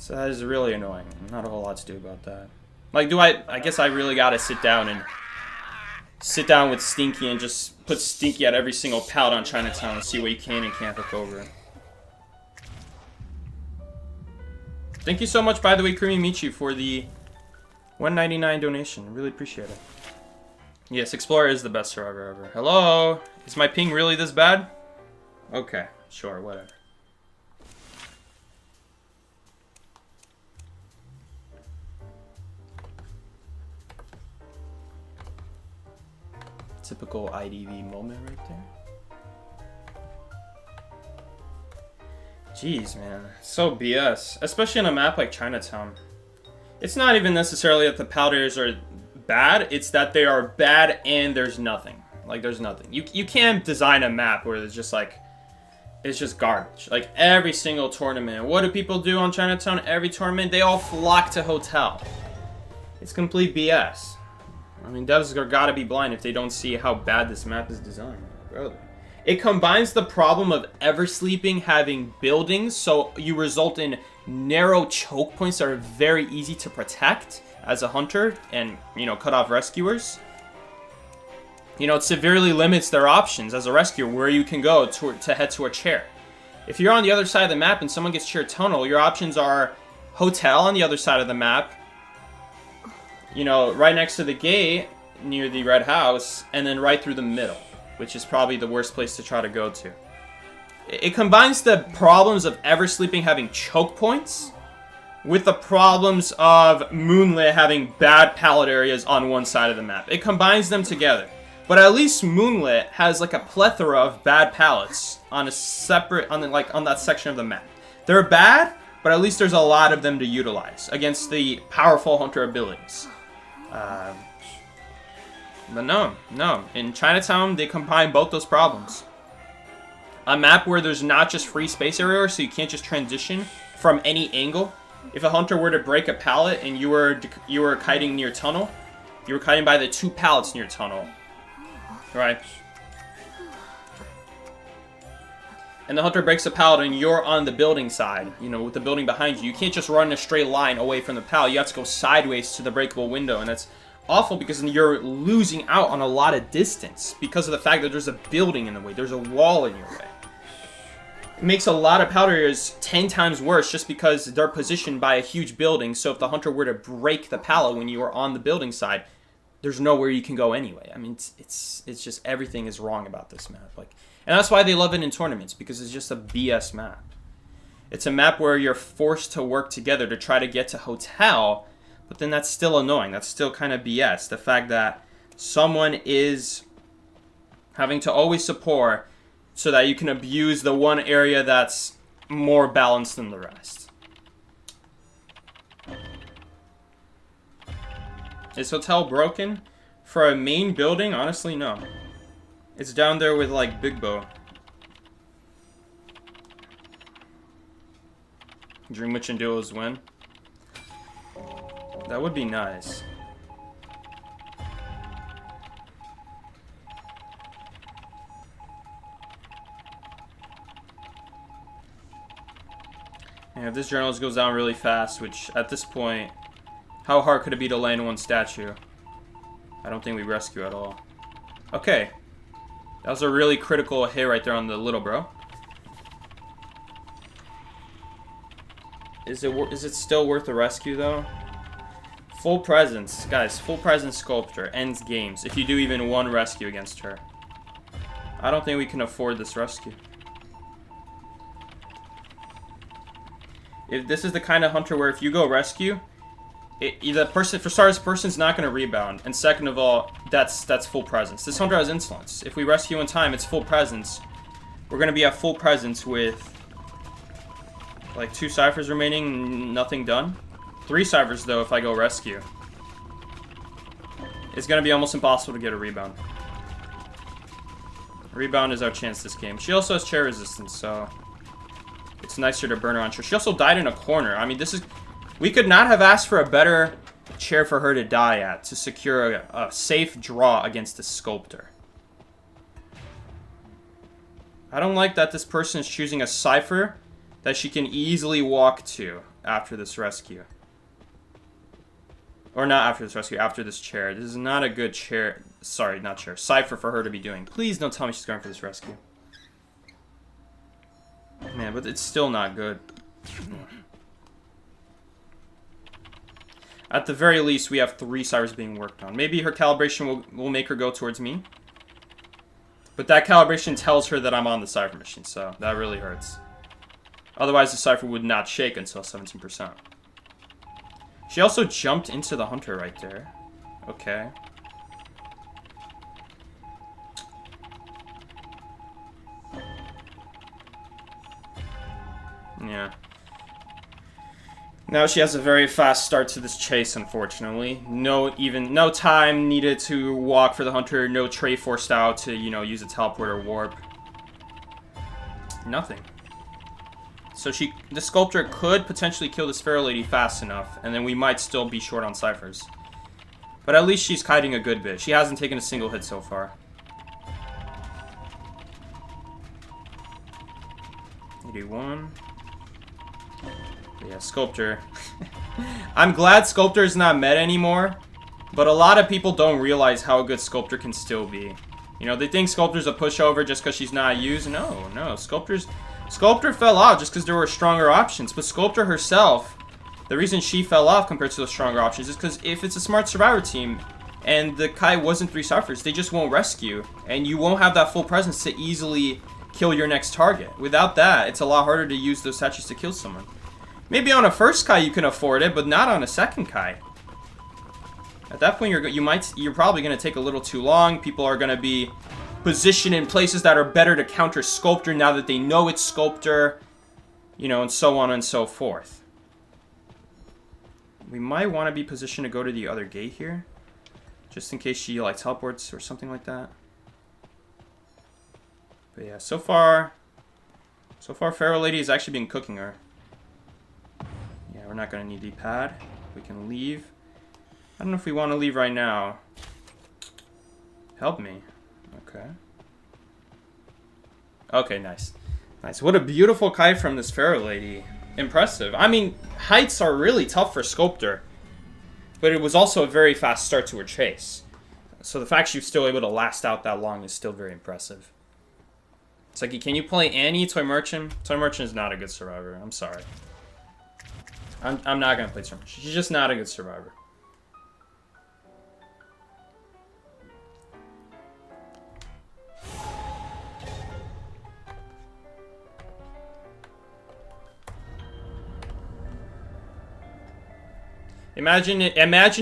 Speaker 1: So that is really annoying. Not a whole lot to do about that. Like, I guess I really gotta sit down with Stinky and just put Stinky at every single pallet on Chinatown and see what you can and can't hook over. Thank you so much, by the way, Creamy Michi, for the $1.99 donation. Really appreciate it. Yes, Explorer is the best survivor ever. Hello? Is my ping really this bad? Okay, sure, whatever. Typical IDV moment right there. Jeez, man. So BS. Especially in a map like Chinatown. It's not even necessarily that the powders are bad. It's that they are bad and there's nothing. Like, there's nothing. You can't design a map where it's just like... It's just garbage. Like, every single tournament. What do people do on Chinatown? Every tournament, they all flock to hotel. It's complete BS. I mean, devs are gotta be blind if they don't see how bad this map is designed. Brother. It combines the problem of Eversleeping having buildings, so you result in narrow choke points that are very easy to protect as a hunter and, you know, cut off rescuers. You know, it severely limits their options as a rescuer where you can go to head to a chair. If you're on the other side of the map and someone gets chair tunnel, your options are hotel on the other side of the map, you know, right next to the gate near the red house, and then right through the middle, which is probably the worst place to try to go to. It combines the problems of Eversleeping having choke points with the problems of Moonlit having bad pallet areas on one side of the map. It combines them together. But at least Moonlit has like a plethora of bad pallets on a separate, on that section of the map. They're bad, but at least there's a lot of them to utilize against the powerful hunter abilities. But no. In Chinatown, they combine both those problems. A map where there's not just free space area, so you can't just transition from any angle. If a hunter were to break a pallet and you were kiting near tunnel, you were kiting by the 2 pallets near tunnel, right? And the hunter breaks a pallet and you're on the building side, you know, with the building behind you. You can't just run in a straight line away from the pallet. You have to go sideways to the breakable window, and that's awful because you're losing out on a lot of distance because of the fact that there's a building in the way. There's a wall in your way. It makes a lot of powder areas 10 times worse just because they're positioned by a huge building. So if the hunter were to break the pallet when you are on the building side, there's nowhere you can go anyway. I mean, it's just everything is wrong about this map. Like, and that's why they love it in tournaments, because it's just a BS map. It's a map where you're forced to work together to try to get to hotel, but then that's still annoying. That's still kind of BS. The fact that someone is having to always support so that you can abuse the one area that's more balanced than the rest. Is hotel broken? For a main building? Honestly, no. It's down there with, like, Big Bow. Dream Witch and Duos win. That would be nice. And if this journalist goes down really fast, which at this point, how hard could it be to land one statue? I don't think we rescue at all. Okay. That was a really critical hit right there on the little bro. Is it still worth the rescue though? Full presence, guys. Full presence sculptor ends games if you do even one rescue against her. I don't think we can afford this rescue. If this is the kind of hunter where if you go rescue, the person, for starters, person's not going to rebound, and second of all, that's full presence. This hunter has insolence. If we rescue in time, it's full presence. We're going to be at full presence with like 2 ciphers remaining, nothing done. 3 ciphers though if I go rescue. It's going to be almost impossible to get a rebound. Rebound is our chance this game. She also has chair resistance, so it's nicer to burn her on chair. She also died in a corner. I mean, this is... We could not have asked for a better chair for her to die at to secure a safe draw against the sculptor. I don't like that this person is choosing a cipher that she can easily walk to after this rescue. Or not after this rescue, after this chair. This is not a good chair. Sorry, not chair. Cipher for her to be doing. Please don't tell me she's going for this rescue. Man, but it's still not good. At the very least, we have 3 ciphers being worked on. Maybe her calibration will make her go towards me. But that calibration tells her that I'm on the cipher machine, so that really hurts. Otherwise, the cipher would not shake until 17%. She also jumped into the hunter right there. Okay. Yeah. Now she has a very fast start to this chase, unfortunately. No time needed to walk for the hunter, no tray forced out to, you know, use a teleport or warp. Nothing. So the sculptor could potentially kill this Pharaoh lady fast enough, and then we might still be short on ciphers. But at least she's kiting a good bit. She hasn't taken a single hit so far. 81. But yeah, Sculptor. I'm glad Sculptor's not meta anymore, but a lot of people don't realize how good Sculptor can still be. You know, they think Sculptor's a pushover just because she's not used. No. Sculptor fell off just because there were stronger options, but Sculptor herself, the reason she fell off compared to those stronger options is because if it's a smart survivor team and the Kai wasn't 3 ciphers, they just won't rescue, and you won't have that full presence to easily kill your next target. Without that, it's a lot harder to use those statues to kill someone. Maybe on a first Kai you can afford it, but not on a second Kai. At that point, you're probably going to take a little too long. People are going to be positioned in places that are better to counter Sculptor now that they know it's Sculptor, you know, and so on and so forth. We might want to be positioned to go to the other gate here, just in case she like teleports or something like that. But yeah, so far Pharaoh Lady has actually been cooking her. Yeah, we're not going to need the pad. We can leave. I don't know if we want to leave right now. Help me. Okay. Okay, nice. Nice. What a beautiful kite from this Pharaoh Lady. Impressive. I mean, heights are really tough for Sculptor, but it was also a very fast start to her chase. So the fact she was still able to last out that long is still very impressive. It's like, can you play Annie, Toy Merchant? Toy Merchant is not a good survivor. I'm sorry. I'm not going to play Toy Merchant. She's just not a good survivor. Imagine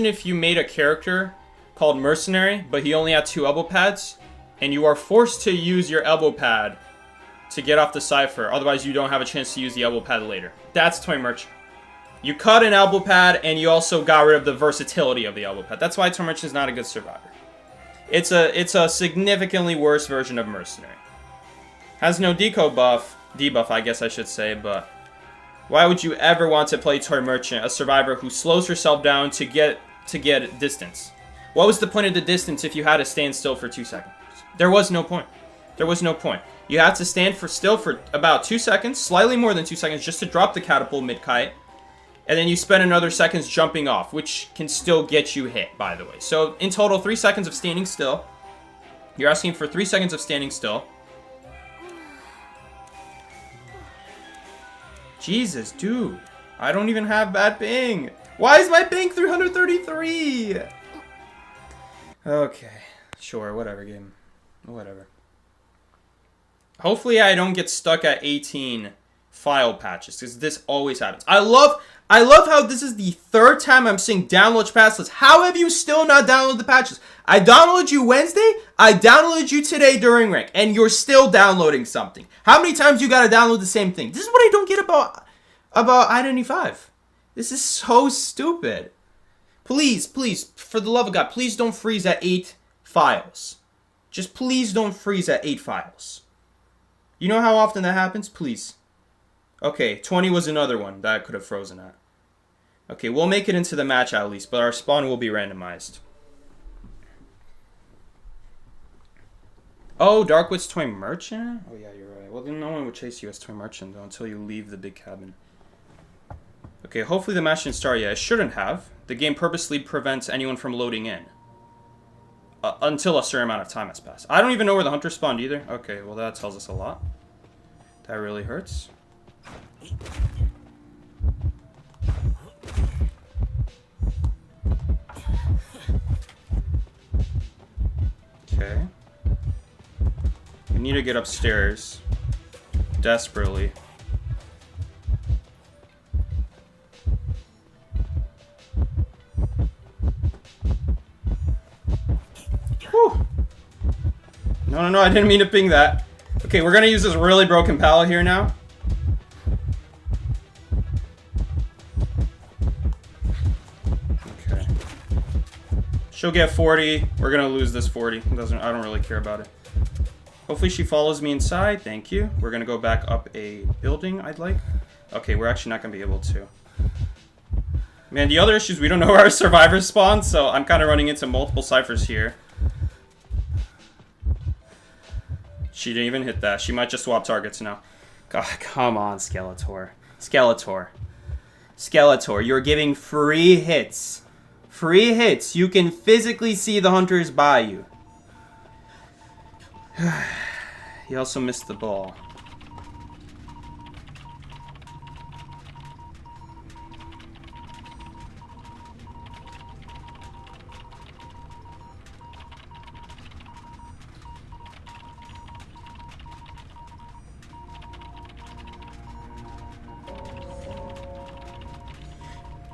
Speaker 1: if you made a character called Mercenary, but he only had 2 elbow pads, and you are forced to use your elbow pad to get off the cipher. Otherwise, you don't have a chance to use the elbow pad later. That's Toy Merchant. You cut an elbow pad, and you also got rid of the versatility of the elbow pad. That's why Toy Merchant is not a good survivor. It's a significantly worse version of Mercenary. Has no debuff, I guess I should say, but why would you ever want to play Toy Merchant, a survivor who slows herself down to get distance? What was the point of the distance if you had to stand still for 2 seconds? There was no point. There was no point. You had to stand still for about 2 seconds, slightly more than 2 seconds, just to drop the catapult mid-kite. And then you spend another seconds jumping off, which can still get you hit, by the way. So, in total, 3 seconds of standing still. You're asking for 3 seconds of standing still. Jesus, dude. I don't even have bad ping. Why is my ping 333? Okay. Sure, whatever, game. Whatever. Hopefully I don't get stuck at 18 file patches, because this always happens. I love how this is the 3rd time I'm seeing download patch lists. How have you still not downloaded the patches? I downloaded you Wednesday, I downloaded you today during rank, and you're still downloading something. How many times you gotta download the same thing? This is what I don't get about I-95. This is so stupid. Please, for the love of God, please don't freeze at 8 files. Just please don't freeze at 8 files. You know how often that happens? Please. Okay, 20 was another one that I could have frozen at. Okay, we'll make it into the match at least, but our spawn will be randomized. Oh, Darkwit's Toy Merchant? Oh yeah, you're right. Well, then no one would chase you as Toy Merchant, though, until you leave the big cabin. Okay, hopefully the match didn't start yet. It shouldn't have. The game purposely prevents anyone from loading in. Until a certain amount of time has passed. I don't even know where the hunter spawned either. Okay, well that tells us a lot. That really hurts. Okay. We need to get upstairs. Desperately. Whew. No, I didn't mean to ping that. Okay, we're gonna use this really broken pallet here now. Okay. She'll get 40. We're gonna lose this 40. I don't really care about it. Hopefully she follows me inside. Thank you. We're gonna go back up a building, I'd like. Okay, we're actually not gonna be able to. Man, the other issue is we don't know where our survivors spawn, so I'm kind of running into multiple ciphers here. She didn't even hit that. She might just swap targets now. God, come on, Skeletor. Skeletor, you're giving free hits. Free hits. You can physically see the hunters by you. He also missed the ball.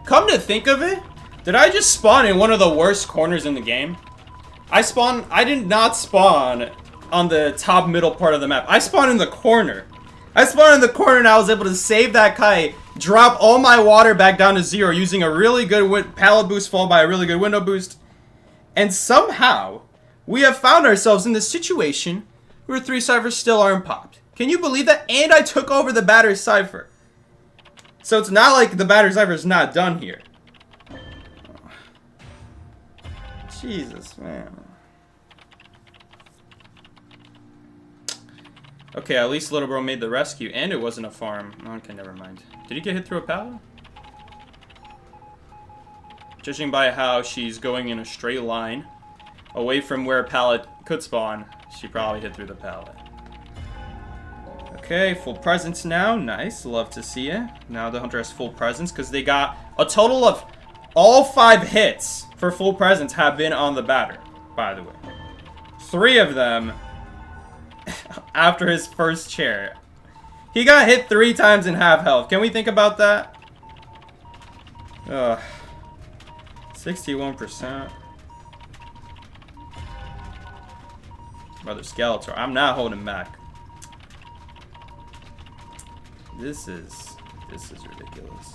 Speaker 1: Come to think of it, did I just spawn in one of the worst corners in the game? I did not spawn on the top middle part of the map. I spawned in the corner. I spawned in the corner and I was able to save that kite, drop all my water back down to 0 using a really good pallet boost followed by a really good window boost. And somehow, we have found ourselves in this situation where 3 ciphers still aren't popped. Can you believe that? And I took over the batter cipher. So it's not like the batter cipher is not done here. Jesus, man. Okay, at least Little Bro made the rescue, and it wasn't a farm. Okay, never mind. Did he get hit through a pallet? Judging by how she's going in a straight line away from where a pallet could spawn, she probably hit through the pallet. Okay, full presence now. Nice. Love to see it. Now the hunter has full presence because they got a total of all 5 hits for full presence have been on the batter, by the way. 3 of them after his first chair. He got hit 3 times in half health. Can we think about that? 61%. Brother Skeletor, I'm not holding back. This is ridiculous.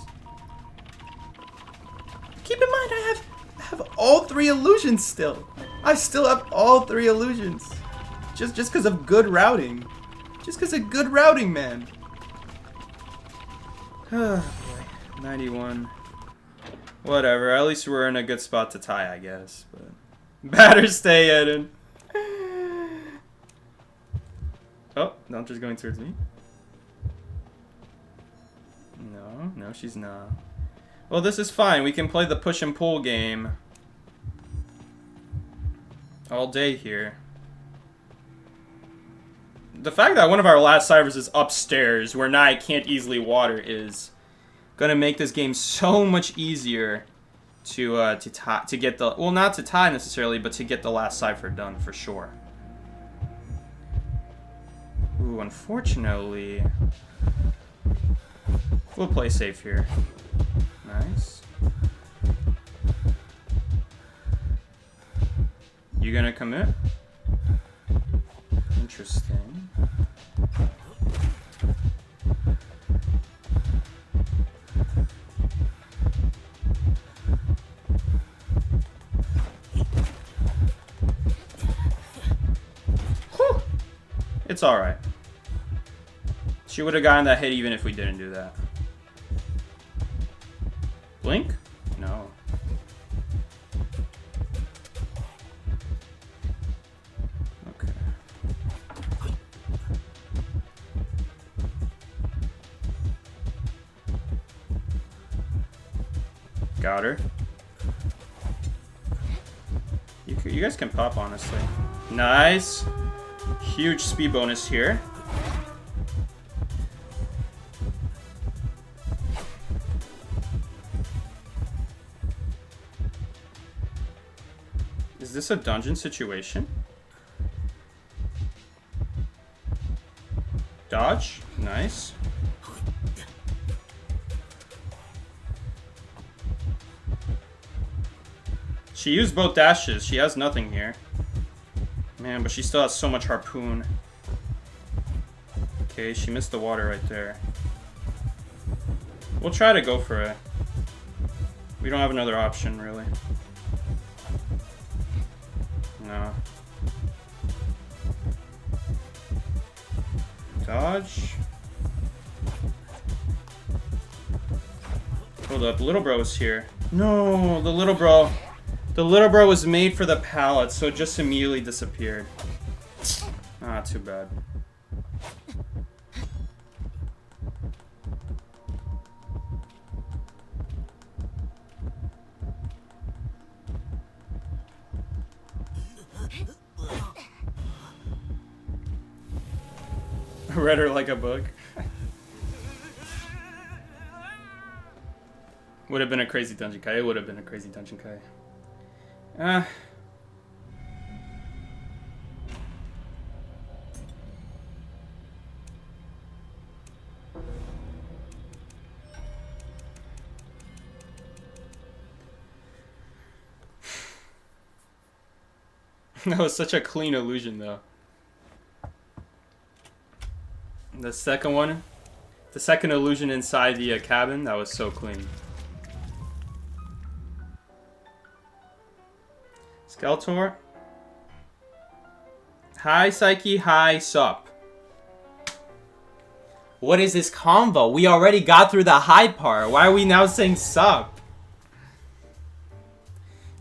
Speaker 1: Keep in mind, I have all 3 illusions still. I still have all 3 illusions. Just because of good routing. Just because of good routing, man. Oh boy. 91. Whatever. At least we're in a good spot to tie, I guess. But batter stay hidden. Oh, the hunter's going towards me. No, she's not. Well, this is fine. We can play the push and pull game all day here. The fact that one of our last ciphers is upstairs, where now I can't easily water, is gonna make this game so much easier to get the, well, not to tie necessarily, but to get the last cipher done for sure. Ooh, unfortunately, we'll play safe here. Nice. You gonna commit? Interesting. Whew. It's alright. She would have gotten that hit even if we didn't do that. Blink? No. Okay. out her. You guys can pop, honestly. Nice. Huge speed bonus here. Is this a dungeon situation? Dodge. Nice. She used both dashes. She has nothing here. Man, but she still has so much harpoon. Okay, she missed the water right there. We'll try to go for it. We don't have another option, really. No. Dodge. Hold up, little bro is here. No, the little bro. The little bro was made for the pallet, so it just immediately disappeared. Ah, too bad. Read her like a book. Would have been a crazy dungeon Kai. It would have been a crazy dungeon Kai. That was such a clean illusion, though. The second one, the second illusion inside the cabin, that was so clean. Skeletor. Hi, Psyche. Hi, Sup. What is this convo? We already got through the high part. Why are we now saying sup?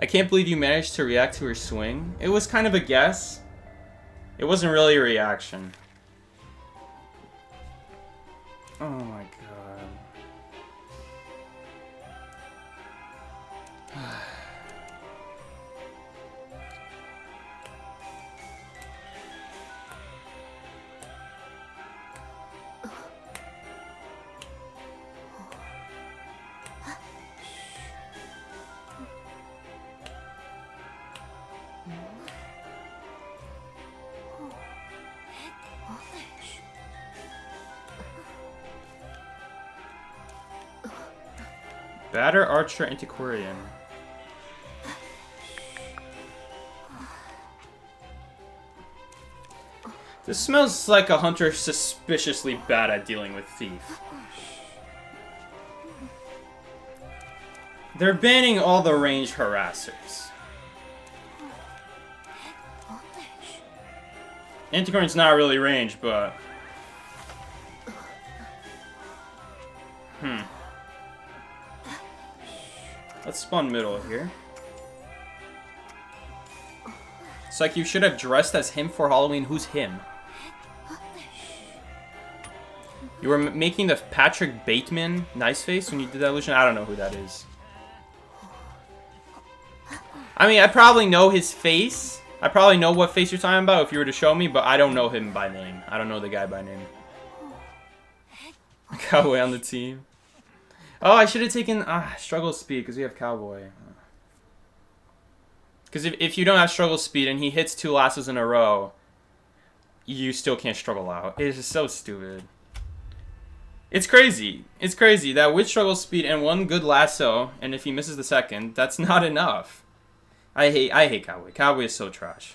Speaker 1: I can't believe you managed to react to her swing. It was kind of a guess. It wasn't really a reaction. Oh my god. Batter, Archer, Antiquarian. This smells like a hunter suspiciously bad at dealing with thief. They're banning all the ranged harassers. Antiquarian's not really ranged, but... Let's spawn middle here. It's like you should have dressed as him for Halloween. Who's him? You were making the Patrick Bateman nice face when you did that illusion? I don't know who that is. I mean, I probably know his face. I probably know what face you're talking about if you were to show me, but I don't know him by name. I don't know the guy by name. Cowboy on the team. Oh, I should have taken struggle speed because we have Cowboy. Because if you don't have struggle speed and he hits 2 lassos in a row, you still can't struggle out. It is just so stupid. It's crazy. It's crazy that with struggle speed and 1 good lasso, and if he misses the second, that's not enough. I hate Cowboy. Cowboy is so trash.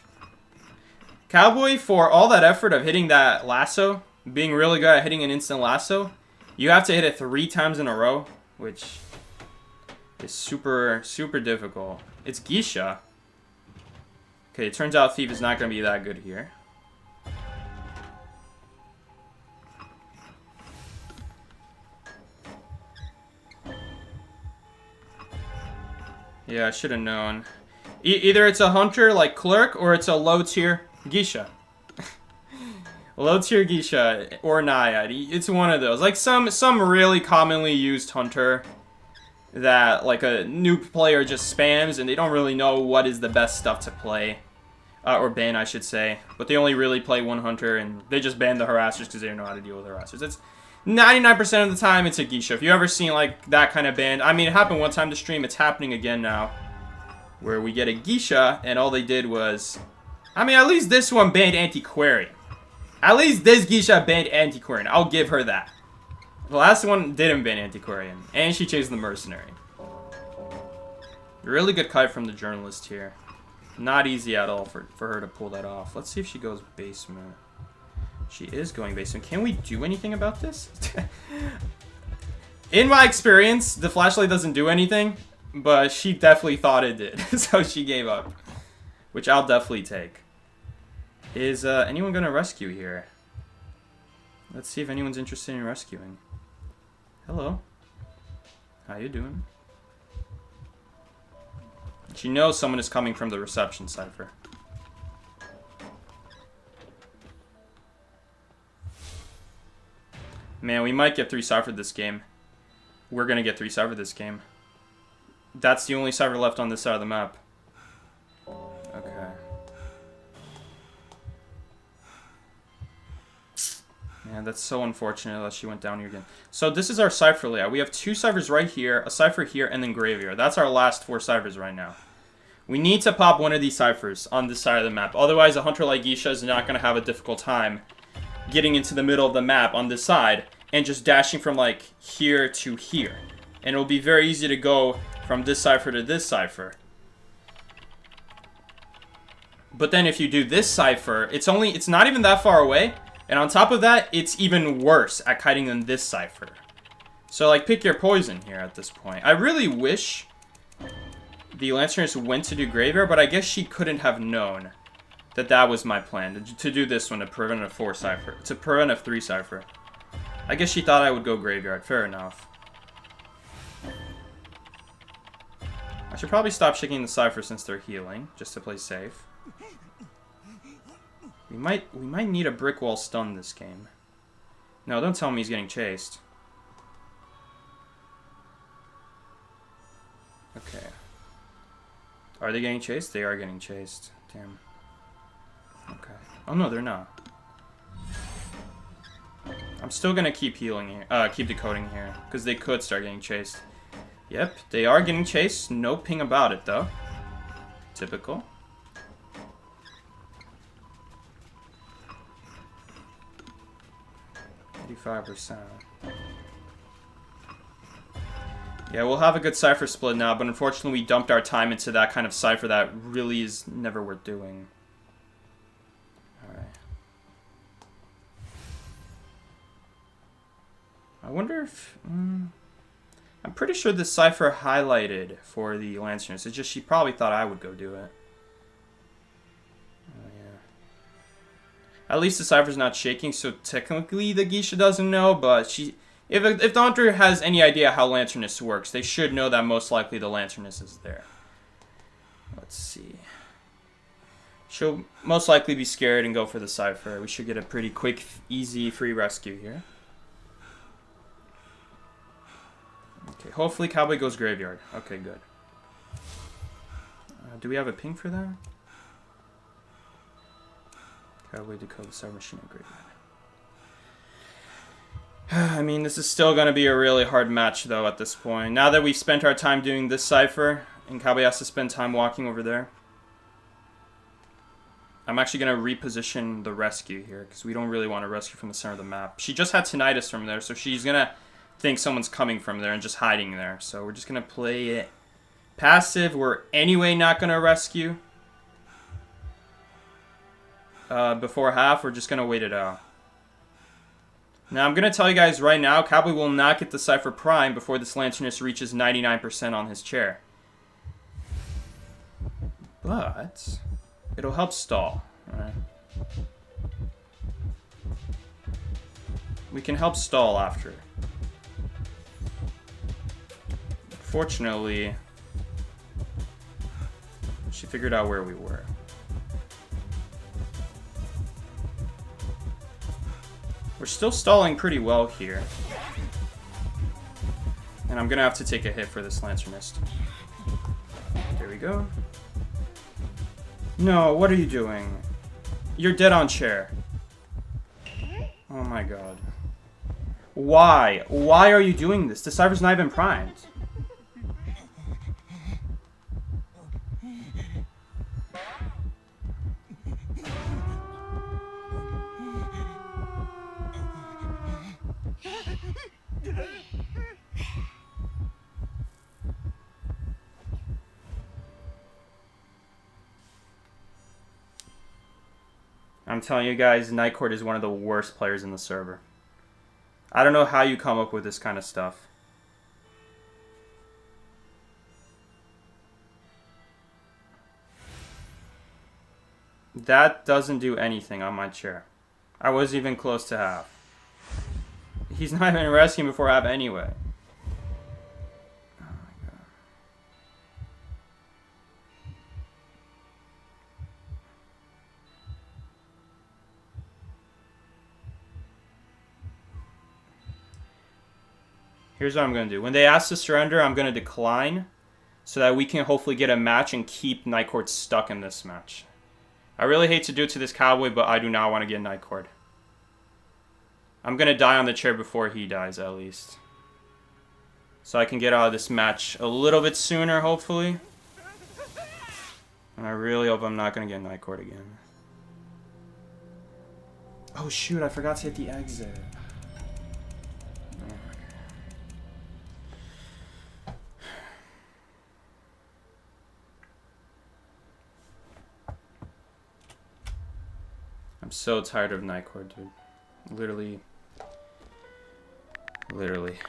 Speaker 1: Cowboy, for all that effort of hitting that lasso, being really good at hitting an instant lasso, you have to hit it 3 times in a row, which is super, super difficult. It's Gisha. Okay, it turns out Thief is not going to be that good here. Yeah, I should have known. Either it's a hunter like Clerk, or it's a low tier Gisha. Low tier Gisha or Naiad. It's one of those. Like some really commonly used hunter that like a new player just spams and they don't really know what is the best stuff to play. Or ban, I should say. But they only really play one hunter and they just ban the harassers because they don't know how to deal with harassers. It's 99% of the time it's a Gisha. If you ever seen like that kind of ban, I mean, it happened one time to stream. It's happening again now. Where we get a Gisha and all they did was... I mean, at least this one banned Antiquarian. At least this Gisha banned Antiquarian. I'll give her that. The last one didn't ban Antiquarian. And she chased the Mercenary. Really good kite from the Journalist here. Not easy at all for her to pull that off. Let's see if she goes basement. She is going basement. Can we do anything about this? In my experience, the flashlight doesn't do anything. But she definitely thought it did. So she gave up. Which I'll definitely take. Is anyone going to rescue here? Let's see if anyone's interested in rescuing. Hello. How you doing? She knows someone is coming from the reception cipher. Man, we might get 3 ciphered this game. We're going to get 3 ciphered this game. That's the only cipher left on this side of the map. Okay. Man, that's so unfortunate that she went down here again. So this is our cipher layout. We have 2 ciphers right here, a cipher here, and then graveyard. That's our last 4 ciphers right now. We need to pop one of these ciphers on this side of the map. Otherwise, a hunter like Gisha is not going to have a difficult time getting into the middle of the map on this side and just dashing from like here to here. And it'll be very easy to go from this cipher to this cipher. But then if you do this cipher, it's not even that far away. And on top of that, it's even worse at kiting than this cipher. So like pick your poison here at this point. I really wish the Lanterness went to do graveyard, but I guess she couldn't have known that that was my plan. To do this one to prevent a 4 cipher. To prevent a 3 cipher. I guess she thought I would go graveyard. Fair enough. I should probably stop shaking the cipher since they're healing, just to play safe. We might need a brick wall stun this game. No, don't tell me he's getting chased. Okay. Are they getting chased? They are getting chased. Damn. Okay. Oh no, they're not. I'm still gonna keep healing here. Keep decoding here, because they could start getting chased. Yep, they are getting chased. No ping about it, though. Typical. %. Yeah, we'll have a good cipher split now, but unfortunately we dumped our time into that kind of cipher that really is never worth doing. Alright. I wonder if... I'm pretty sure this cipher highlighted for the Lanterness. It's just she probably thought I would go do it. Oh, yeah. At least the cipher's not shaking, so technically the Gisha doesn't know, but she... If the hunter has any idea how Lanterness works, they should know that most likely the Lanterness is there. Let's see. She'll most likely be scared and go for the cipher. We should get a pretty quick, easy, free rescue here. Okay, hopefully Cowboy goes graveyard. Okay, good. Do we have a ping for that? Cowboy decode the cipher machine at graveyard. I mean, this is still going to be a really hard match, though, at this point. Now that we've spent our time doing this cipher, and Cowboy has to spend time walking over there, I'm actually going to reposition the rescue here, because we don't really want to rescue from the center of the map. She just had tinnitus from there, so she's going to think someone's coming from there and just hiding there. So we're just going to play it passive. We're anyway not going to rescue before half. We're just going to wait it out. Now, I'm going to tell you guys right now, Cowboy will not get the Cipher Prime before this Lanterness reaches 99% on his chair. But it'll help stall. Right? We can help stall after. Fortunately, she figured out where we were. We're still stalling pretty well here. And I'm gonna have to take a hit for this Lanternist. There we go. No, what are you doing? You're dead on chair. Oh my god. Why? Why are you doing this? The cipher's not even primed. I'm telling you guys, Nightcourt is one of the worst players in the server. I don't know how you come up with this kind of stuff. That doesn't do anything on my chair. I wasn't even close to half. He's not even rescuing before half anyway. Oh my god. Here's what I'm going to do. When they ask to surrender, I'm going to decline so that we can hopefully get a match and keep Nightcourt stuck in this match. I really hate to do it to this cowboy, but I do not want to get Nightcourt. I'm going to die on the chair before he dies, at least. So I can get out of this match a little bit sooner, hopefully. And I really hope I'm not going to get Nightcourt again. Oh shoot, I forgot to hit the exit. I'm so tired of Nightcourt, dude. Literally. Literally.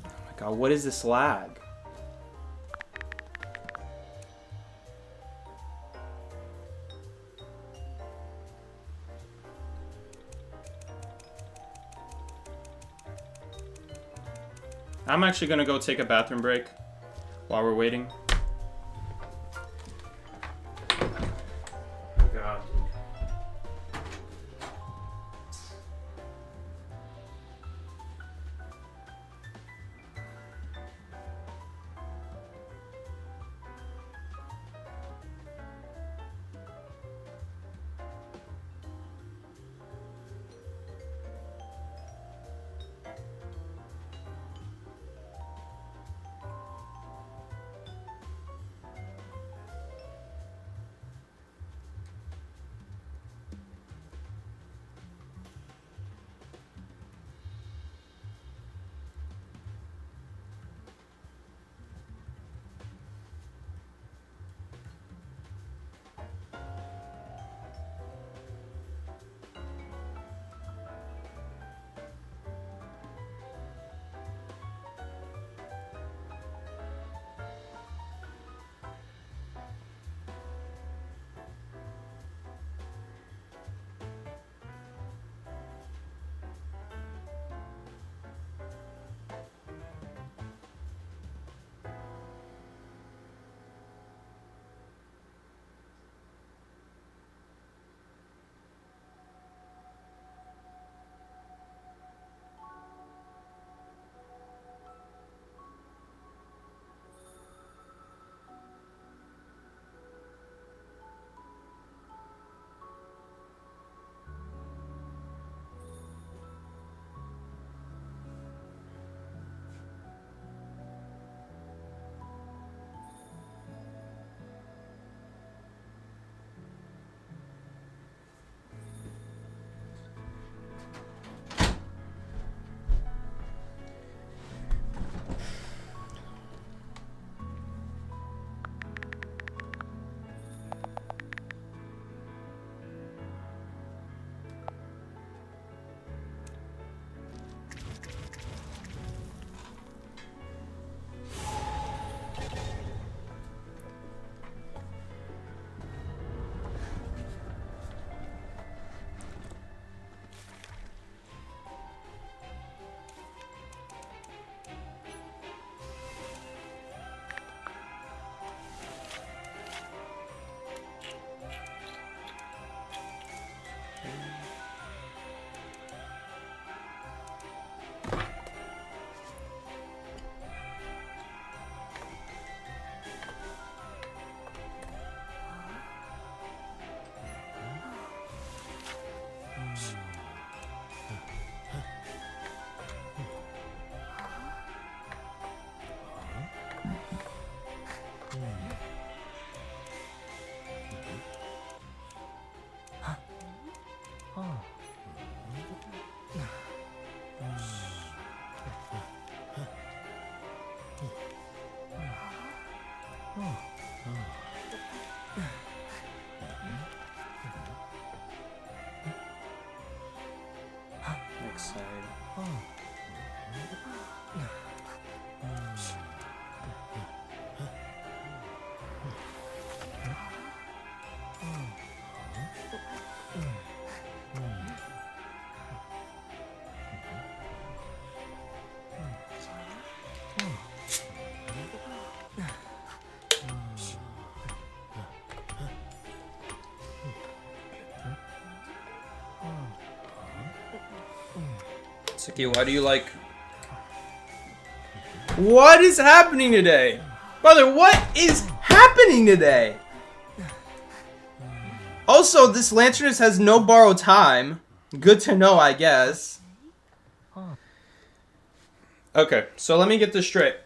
Speaker 1: Oh my god, what is this lag? I'm actually gonna go take a bathroom break while we're waiting. Oh god, dude. Next side. Siki, why do you like... What is happening today? Brother, what is happening today? Also, this Lanternist has no borrowed time. Good to know, I guess. Okay, so let me get this straight.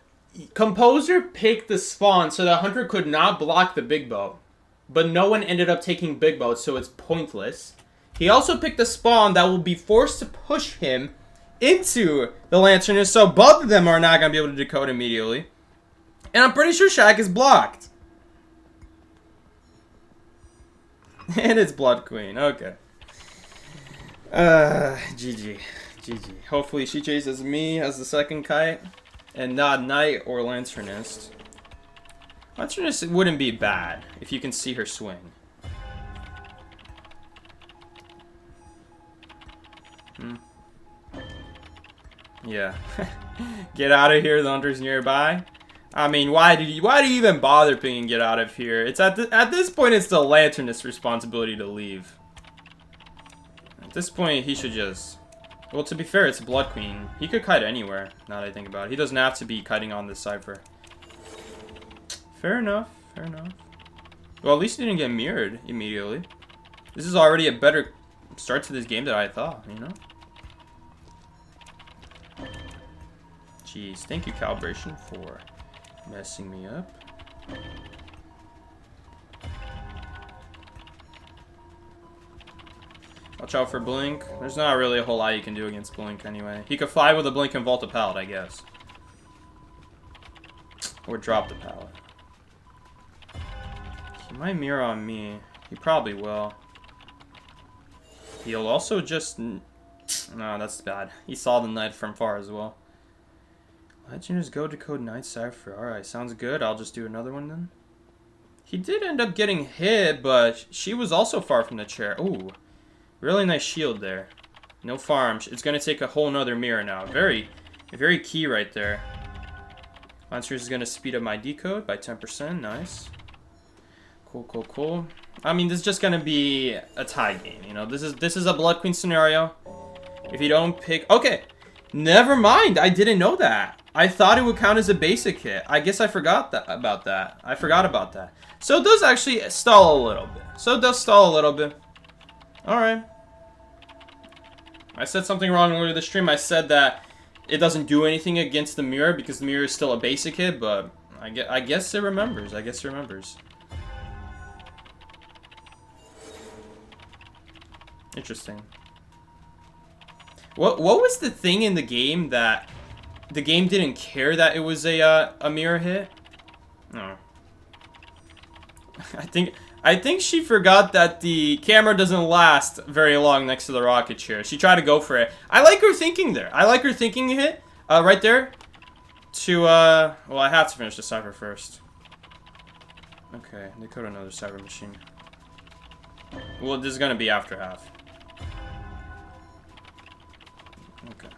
Speaker 1: Composer picked the spawn so that Hunter could not block the big bow. But no one ended up taking big bow, so it's pointless. He also picked a spawn that will be forced to push him into the Lanternist, so both of them are not going to be able to decode immediately. And I'm pretty sure Shaq is blocked. And it's Blood Queen, okay. GG. GG. Hopefully she chases me as the second kite, and not Knight or Lanternist. Lanternist wouldn't be bad if you can see her swing. Yeah. Get out of here, the Hunter's nearby. I mean, why do you even bother picking get out of here? It's at this point it's the Lanternist's responsibility to leave. At this point he should just... Well, to be fair, it's Blood Queen. He could kite anywhere, now that I think about it. He doesn't have to be kiting on this cipher. Fair enough, fair enough. Well, at least he didn't get mirrored immediately. This is already a better start to this game than I thought, you know? Jeez, thank you, Calibration, for messing me up. Watch out for Blink. There's not really a whole lot you can do against Blink anyway. He could fly with a Blink and vault a pallet, I guess. Or drop the pallet. He might mirror on me. He probably will. He'll also just... No, that's bad. He saw the Knight from far as well. Legends go decode Knight cipher. Alright, sounds good. I'll just do another one then. He did end up getting hit, but she was also far from the chair. Ooh. Really nice shield there. No farm. It's going to take a whole nother mirror now. Very key right there. Lancers is going to speed up my decode by 10%. Nice. Cool, cool, cool. I mean, this is just going to be a tie game. You know, this is a Blood Queen scenario. If you don't pick... Okay. Never mind. I didn't know that. I thought it would count as a basic hit. I guess I forgot about that. I forgot about that. So it does actually stall a little bit. Alright. I said something wrong earlier this stream. I said that it doesn't do anything against the mirror because the mirror is still a basic hit, but I guess it remembers. Interesting. What was the thing in the game that the game didn't care that it was a mirror hit? No. I think she forgot that the camera doesn't last very long next to the rocket chair. She tried to go for it. I like her thinking there. I like her thinking hit right there. To well, I have to finish the cipher first. Okay, they code another cipher machine. Well, this is gonna be after half. Okay.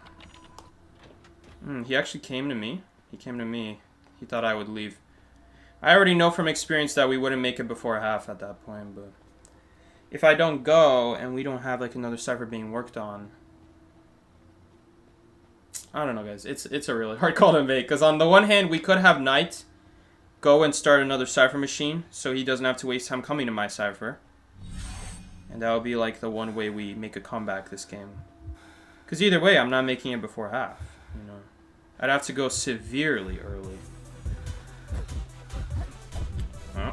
Speaker 1: He actually came to me. He thought I would leave. I already know from experience that we wouldn't make it before half at that point, but if I don't go and we don't have like another cipher being worked on, I don't know, guys. It's a really hard call to make because on the one hand we could have Knight go and start another cipher machine so he doesn't have to waste time coming to my cipher, and that would be like the one way we make a comeback this game. Because either way, I'm not making it before half. You know, I'd have to go severely early. Oh,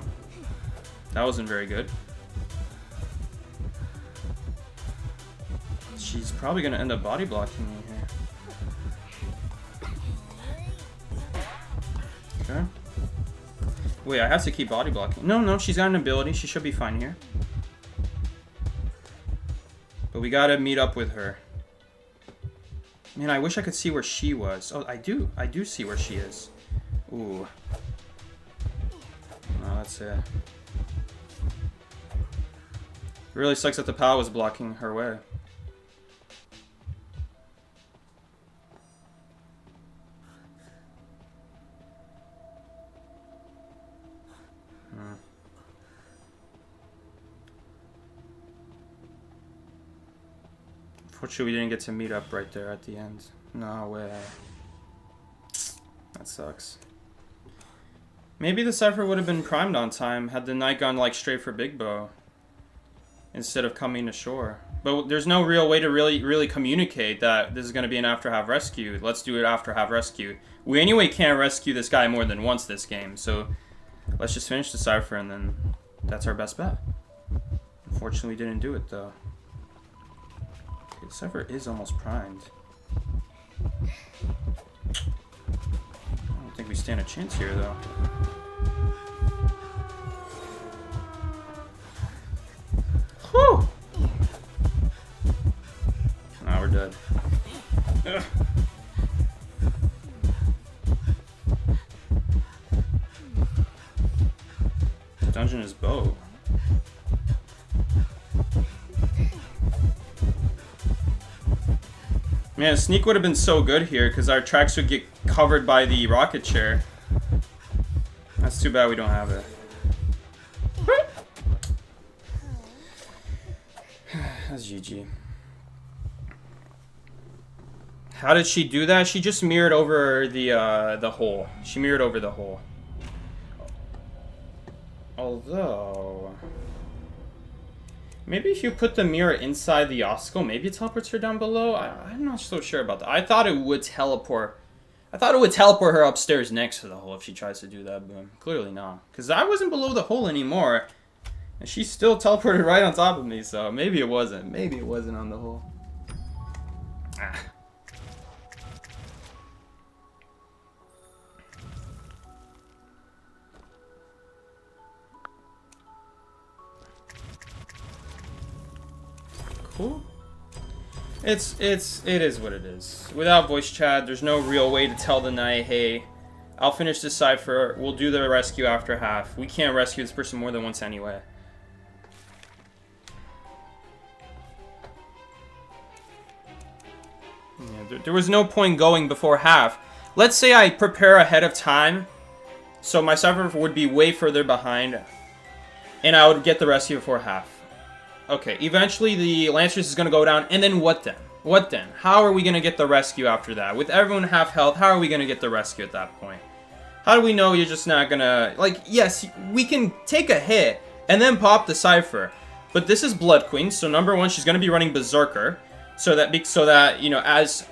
Speaker 1: that wasn't very good. She's probably gonna end up body blocking me here. Okay. Wait, I have to keep body blocking. No, no, she's got an ability. She should be fine here. But we gotta meet up with her. Man, I wish I could see where she was. Oh, I do. I do see where she is. Ooh. No, that's it. Really sucks that the PAL was blocking her way. Unfortunately, we didn't get to meet up right there at the end. No way. That sucks. Maybe the cipher would have been primed on time had the knight gone like straight for Big Bow instead of coming ashore. But there's no real way to really communicate that this is going to be an after half rescue. Let's do it after half rescue. We anyway can't rescue this guy more than once this game, so let's just finish the cipher and then that's our best bet. Unfortunately, we didn't do it though. Okay, the cipher is almost primed. I don't think we stand a chance here though. Whew! Now we're dead. Ugh. Dungeon is bow. Man, sneak would have been so good here because our tracks would get covered by the rocket chair. That's too bad we don't have it. That's GG. How did she do that? She just mirrored over the hole. She mirrored over the hole. Although, maybe if you put the mirror inside the obstacle, maybe it teleports her down below. I'm not so sure about that. I thought it would teleport. I thought it would teleport her upstairs next to the hole if she tries to do that, but clearly not. Because I wasn't below the hole anymore. And she still teleported right on top of me, so maybe it wasn't. Maybe it wasn't on the hole. Ah. Cool. It is what it is. Without voice chat, there's no real way to tell the knight, hey, I'll finish this cipher, we'll do the rescue after half. We can't rescue this person more than once anyway. Yeah, there was no point going before half. Let's say I prepare ahead of time, so my cipher would be way further behind, and I would get the rescue before half. Okay, eventually the Lancers is going to go down, and then what then? What then? How are we going to get the rescue after that? With everyone half health, how are we going to get the rescue at that point? How do we know you're just not going to... Like, yes, we can take a hit and then pop the cipher, but this is Blood Queen, so number one, she's going to be running Berserker, so that you know, as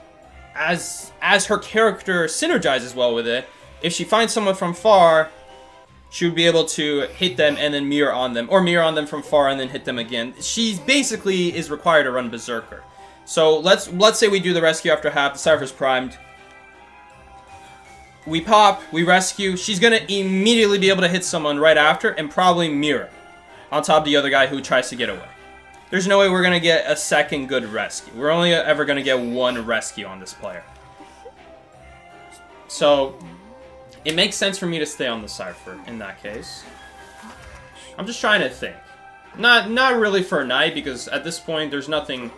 Speaker 1: her character synergizes well with it, if she finds someone from far, she would be able to hit them and then mirror on them, or mirror on them from far and then hit them again. She basically is required to run Berserker. So let's say we do the rescue after half, the cipher's primed. We pop, we rescue, she's gonna immediately be able to hit someone right after and probably mirror on top of the other guy who tries to get away. There's no way we're gonna get a second good rescue. We're only ever gonna get one rescue on this player. So it makes sense for me to stay on the cipher in that case. I'm just trying to think. Not really for a knight, because at this point there's nothing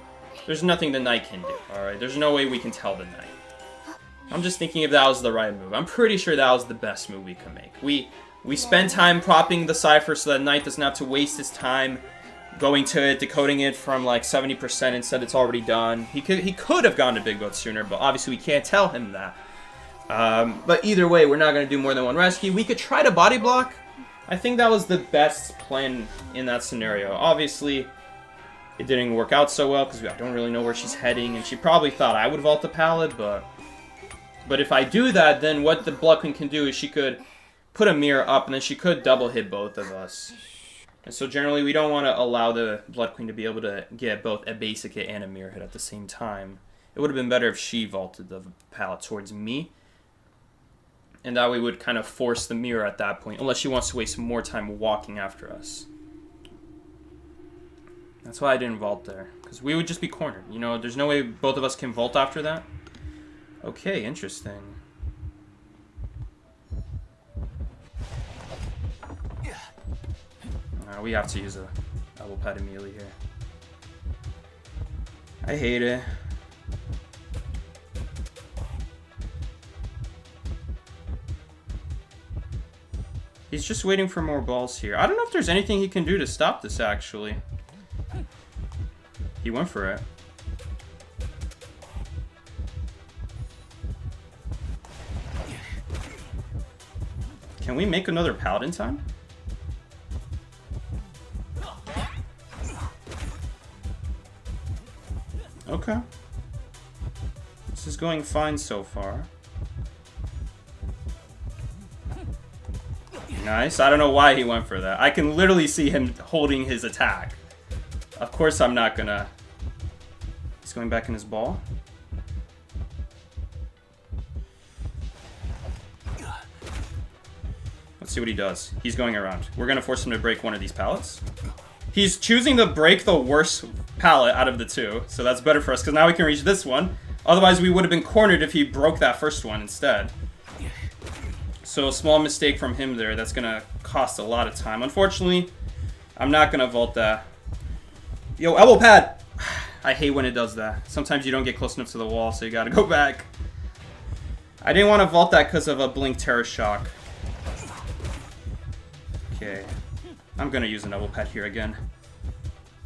Speaker 1: the knight can do. Alright, there's no way we can tell the knight. I'm just thinking if that was the right move. I'm pretty sure that was the best move we could make. We spend time propping the cipher so that knight doesn't have to waste his time going to it, decoding it from like 70%, instead it's already done. He could have gone to Big Boat sooner, but obviously we can't tell him that. But either way, we're not going to do more than one rescue. We could try to body block. I think that was the best plan in that scenario. Obviously, it didn't work out so well because I don't really know where she's heading, and she probably thought I would vault the pallet, but if I do that, then what the Blood Queen can do is she could put a mirror up, and then she could double hit both of us. And so generally, we don't want to allow the Blood Queen to be able to get both a basic hit and a mirror hit at the same time. It would have been better if she vaulted the pallet towards me. And that way would kind of force the mirror at that point, unless she wants to waste more time walking after us. That's why I didn't vault there, because we would just be cornered. You know, there's no way both of us can vault after that. Okay, interesting. We have to use a elbow pad immediately here. I hate it. He's just waiting for more balls here. I don't know if there's anything he can do to stop this, actually. He went for it. Can we make another pallet in time? Okay. This is going fine so far. Nice. I don't know why he went for that. I can literally see him holding his attack. Of course I'm not gonna... He's going back in his ball. Let's see what he does. He's going around. We're gonna force him to break one of these pallets. He's choosing to break the worst pallet out of the two, so that's better for us, because now we can reach this one. Otherwise, we would have been cornered if he broke that first one instead. So a small mistake from him there, that's going to cost a lot of time. Unfortunately, I'm not going to vault that. Yo, elbow pad! I hate when it does that. Sometimes you don't get close enough to the wall, so you got to go back. I didn't want to vault that because of a blink terror shock. Okay. I'm going to use an elbow pad here again.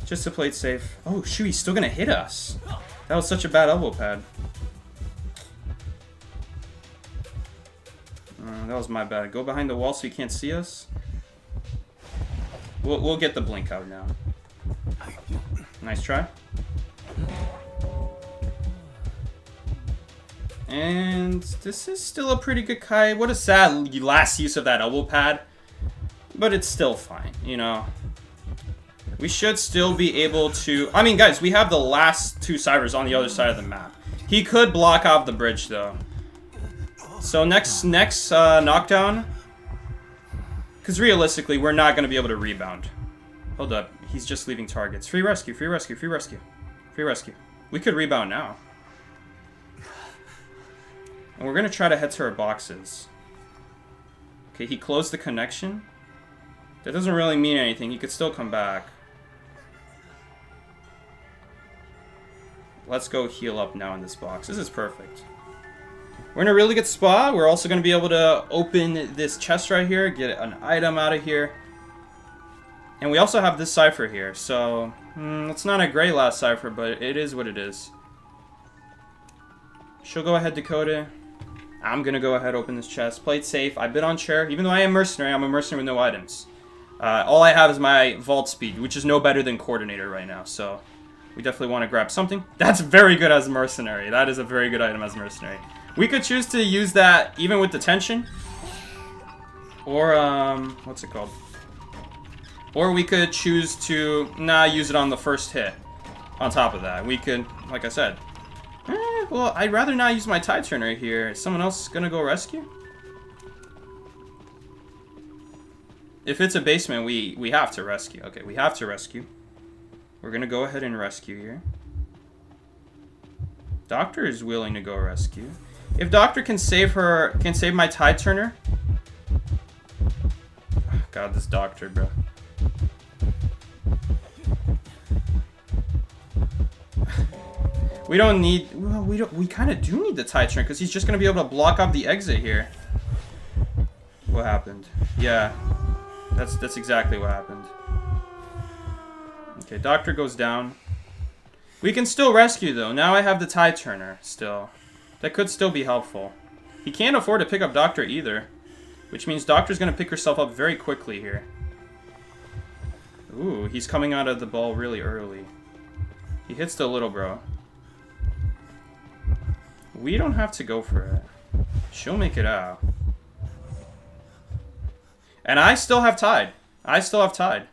Speaker 1: Just to play it safe. Oh, shoot, he's still going to hit us. That was such a bad elbow pad. That was my bad. Go behind the wall so you can't see us. We'll get the blink out now. Nice try. And this is still a pretty good kite. What a sad last use of that elbow pad. But it's still fine, you know. We should still be able to... I mean, guys, we have the last two ciphers on the other side of the map. He could block off the bridge, though. So next knockdown... Because realistically, we're not going to be able to rebound. Hold up. He's just leaving targets. Free rescue, free rescue, free rescue. Free rescue. We could rebound now. And we're going to try to head to our boxes. Okay, he closed the connection. That doesn't really mean anything. He could still come back. Let's go heal up now in this box. This is perfect. We're in a really good spot. We're also going to be able to open this chest right here, get an item out of here. And we also have this cipher here. So, it's not a great last cipher, but it is what it is. She'll go ahead, decode it. I'm going to go ahead, open this chest. Play it safe. I've been on chair. Even though I am mercenary, I'm a mercenary with no items. All I have is my vault speed, which is no better than coordinator right now. So, we definitely want to grab something. That's very good as mercenary. That is a very good item as mercenary. We could choose to use that even with detention. Or, what's it called? Or we could choose to not use it on the first hit. On top of that, we could, like I said. Well, I'd rather not use my tide turner here. Is someone else gonna go rescue? If it's a basement, we have to rescue. Okay, we have to rescue. We're gonna go ahead and rescue here. Doctor is willing to go rescue. If Doctor can save her, can save my tide turner. God, this Doctor, bro. We don't need, well, we kind of do need the tide turner because he's just going to be able to block off the exit here. What happened? Yeah, that's exactly what happened. Okay, Doctor goes down. We can still rescue, though. Now I have the tide turner still. That could still be helpful. He can't afford to pick up Doctor either, which means Doctor's going to pick herself up very quickly here. Ooh, he's coming out of the ball really early. He hits the little bro. We don't have to go for it. She'll make it out. And I still have tide. I still have tide.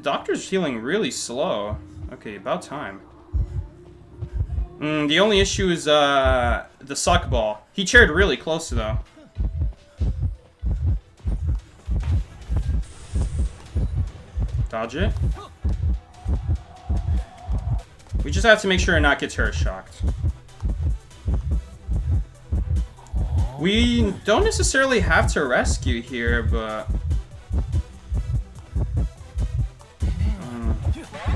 Speaker 1: Doctor's healing really slow. Okay, about time. The only issue is the suck ball. He chaired really close though. Dodge it. We just have to make sure to not get terror shocked. We don't necessarily have to rescue here, but...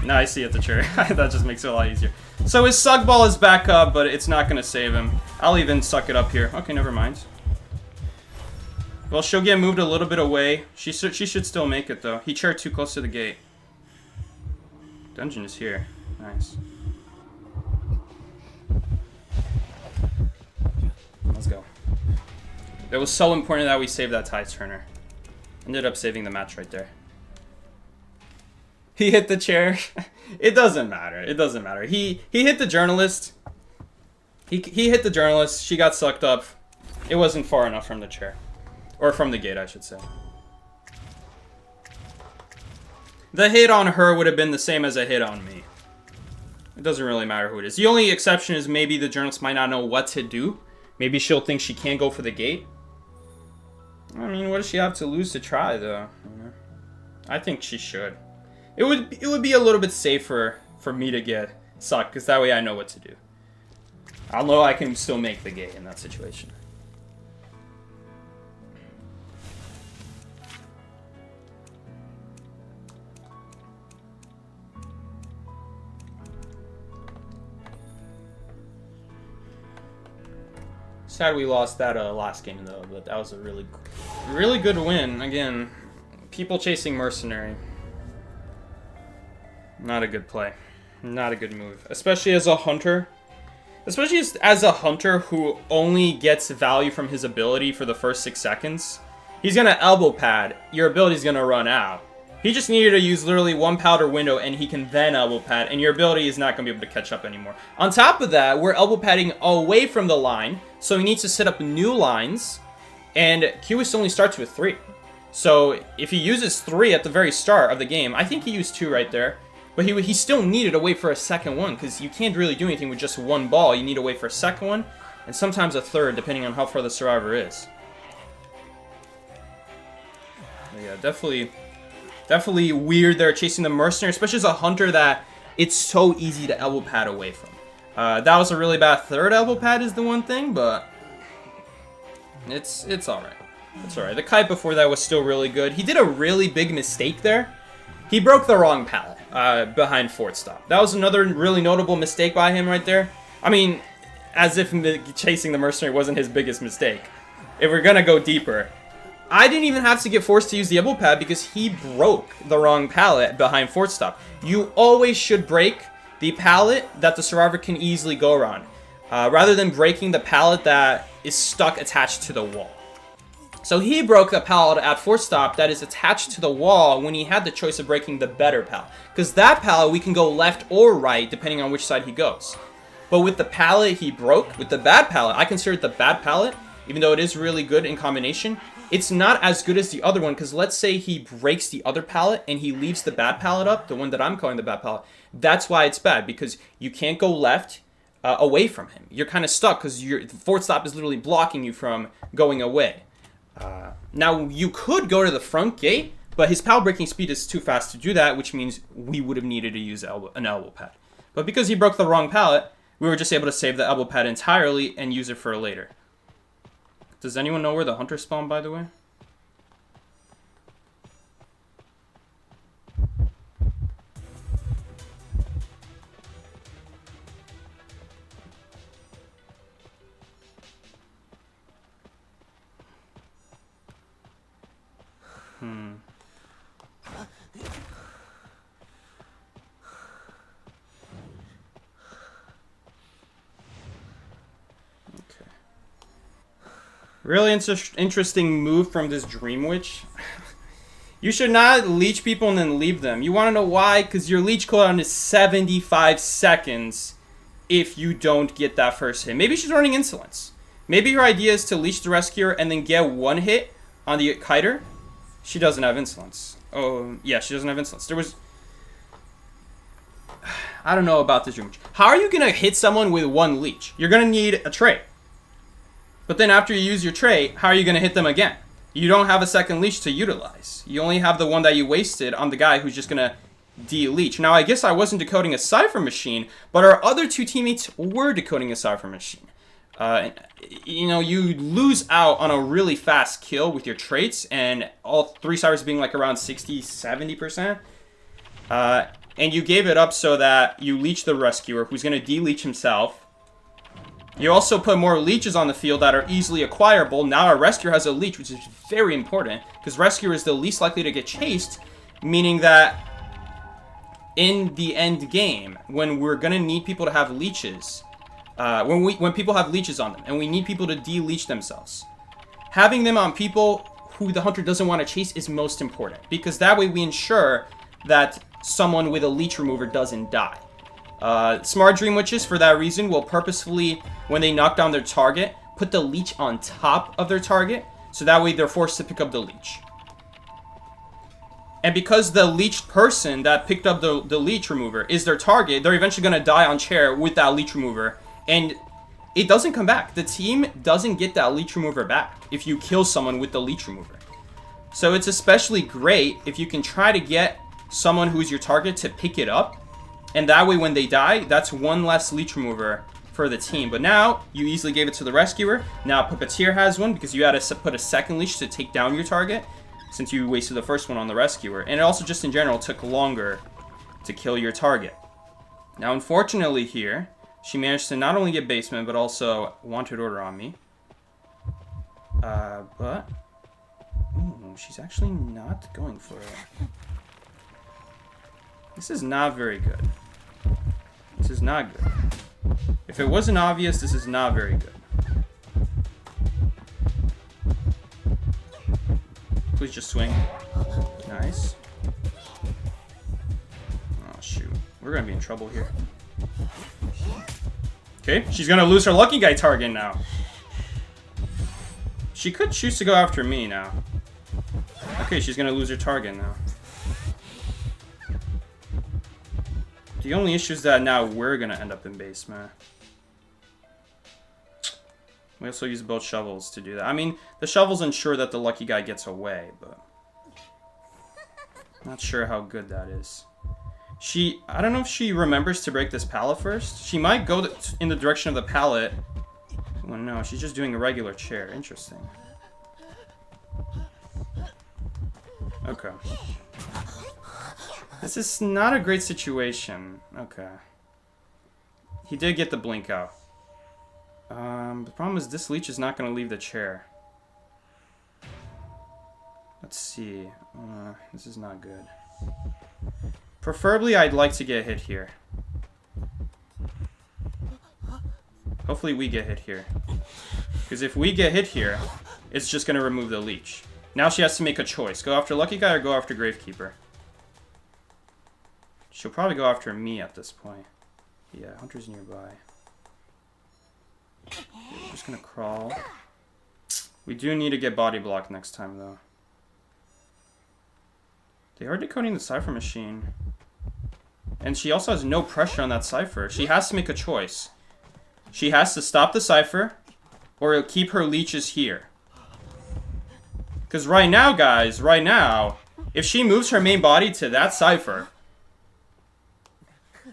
Speaker 1: No, I see it, the chair. That just makes it a lot easier. So his suck ball is back up, but it's not going to save him. I'll even suck it up here. Okay, never mind. Well, she'll get moved a little bit away. She should still make it, though. He chaired too close to the gate. Dungeon is here. Nice. Let's go. It was so important that we saved that tide turner. Ended up saving the match right there. He hit the chair. It doesn't matter. It doesn't matter. He hit the journalist. He hit the journalist. She got sucked up. It wasn't far enough from the chair. Or from the gate, I should say. The hit on her would have been the same as a hit on me. It doesn't really matter who it is. The only exception is maybe the journalist might not know what to do. Maybe she'll think she can't go for the gate. I mean, what does she have to lose to try, though? I think she should. It would be a little bit safer for me to get sucked, because that way I know what to do. I'll know I can still make the gate in that situation. Sad we lost that last game though, but that was a really good win. Again, people chasing mercenary. Not a good play. Not a good move. Especially as a hunter. Especially as a hunter who only gets value from his ability for the first 6 seconds. He's gonna elbow pad. Your ability's gonna run out. He just needed to use literally one powder window and he can then elbow pad, and your ability is not going to be able to catch up anymore. On top of that, we're elbow padding away from the line, so he needs to set up new lines, and QS only starts with 3. So if he uses 3 at the very start of the game, I think he used 2 right there, but he still needed to wait for a second one, because you can't really do anything with just one ball. You need to wait for a second one, and sometimes a third, depending on how far the survivor is. But yeah, definitely weird they're chasing the mercenary, especially as a hunter that it's so easy to elbow pad away from. That was a really bad third elbow pad is the one thing, but it's alright. It's alright. The kite before that was still really good. He did a really big mistake there. He broke the wrong pallet behind Fort Stop. That was another really notable mistake by him right there. I mean, as if chasing the mercenary wasn't his biggest mistake. If we're gonna go deeper, I didn't even have to get forced to use the elbow pad because he broke the wrong pallet behind Fort Stop. You always should break the pallet that the survivor can easily go around, rather than breaking the pallet that is stuck attached to the wall. So he broke the pallet at Fort Stop that is attached to the wall when he had the choice of breaking the better pallet. Because that pallet, we can go left or right depending on which side he goes. But with the pallet he broke, with the bad pallet, I consider it the bad pallet, even though it is really good in combination. It's not as good as the other one, because let's say he breaks the other pallet and he leaves the bad pallet up, the one that I'm calling the bad pallet. That's why it's bad, because you can't go left away from him. You're kind of stuck because the Fort Stop is literally blocking you from going away. Now, you could go to the front gate, but his pallet breaking speed is too fast to do that, which means we would have needed to use an elbow pad. But because he broke the wrong pallet, we were just able to save the elbow pad entirely and use it for later. Does anyone know where the hunter spawned, by the way? Really interesting move from this Dream Witch. You should not leech people and then leave them. You want to know why? Because your leech cooldown is 75 seconds if you don't get that first hit. Maybe she's running insolence. Maybe her idea is to leech the rescuer and then get one hit on the kiter. She doesn't have insolence. Oh, yeah, she doesn't have insolence. I don't know about this dream. How are you gonna hit someone with one leech? You're gonna need a trait. But then after you use your trait, how are you gonna hit them again? You don't have a second leech to utilize. You only have the one that you wasted on the guy who's just gonna de-leech. Now, I guess I wasn't decoding a cipher machine, but our other two teammates were decoding a cipher machine. You know, you lose out on a really fast kill with your traits, and all three ciphers being like around 60-70%. And you gave it up so that you leech the rescuer, who's going to de-leech himself. You also put more leeches on the field that are easily acquirable. Now our rescuer has a leech, which is very important, because rescuer is the least likely to get chased, meaning that in the end game, when we're going to need people to have leeches, when people have leeches on them, and we need people to de-leech themselves, having them on people who the hunter doesn't want to chase is most important, because that way we ensure that someone with a leech remover doesn't die. Smart Dream Witches, for that reason, will purposefully, when they knock down their target, put the leech on top of their target, so that way they're forced to pick up the leech. And because the leeched person that picked up the leech remover is their target, they're eventually going to die on chair with that leech remover, and it doesn't come back. The team doesn't get that leech remover back if you kill someone with the leech remover. So it's especially great if you can try to get someone who's your target to pick it up, and that way when they die, that's one less leech remover for the team. But now you easily gave it to the rescuer. Now Puppeteer has one because you had to put a second leech to take down your target, since you wasted the first one on the rescuer. And it also just in general took longer to kill your target. Now unfortunately here, she managed to not only get basement but also wanted order on me. But ooh, she's actually not going for it. This is not very good. This is not good. If it wasn't obvious, this is not very good. Please just swing. Nice. Oh, shoot. We're going to be in trouble here. Okay, she's going to lose her lucky guy target now. She could choose to go after me now. Okay, she's going to lose her target now. The only issue is that now we're going to end up in basement. We also use both shovels to do that. I mean, the shovels ensure that the lucky guy gets away, but not sure how good that is. I don't know if she remembers to break this pallet first. She might go in the direction of the pallet. Well, no, she's just doing a regular chair. Interesting. Okay. This is not a great situation. Okay. He did get the blink out. The problem is this leech is not going to leave the chair. Let's see. This is not good. Preferably, I'd like to get hit here. Hopefully we get hit here. Because if we get hit here, it's just going to remove the leech. Now she has to make a choice. Go after Lucky Guy or go after Gravekeeper. She'll probably go after me at this point. Yeah, Hunter's nearby. We're just gonna crawl. We do need to get body blocked next time, though. They are decoding the cipher machine. And she also has no pressure on that cipher. She has to make a choice. She has to stop the cipher or keep her leeches here. Because right now, guys, right now, if she moves her main body to that cipher,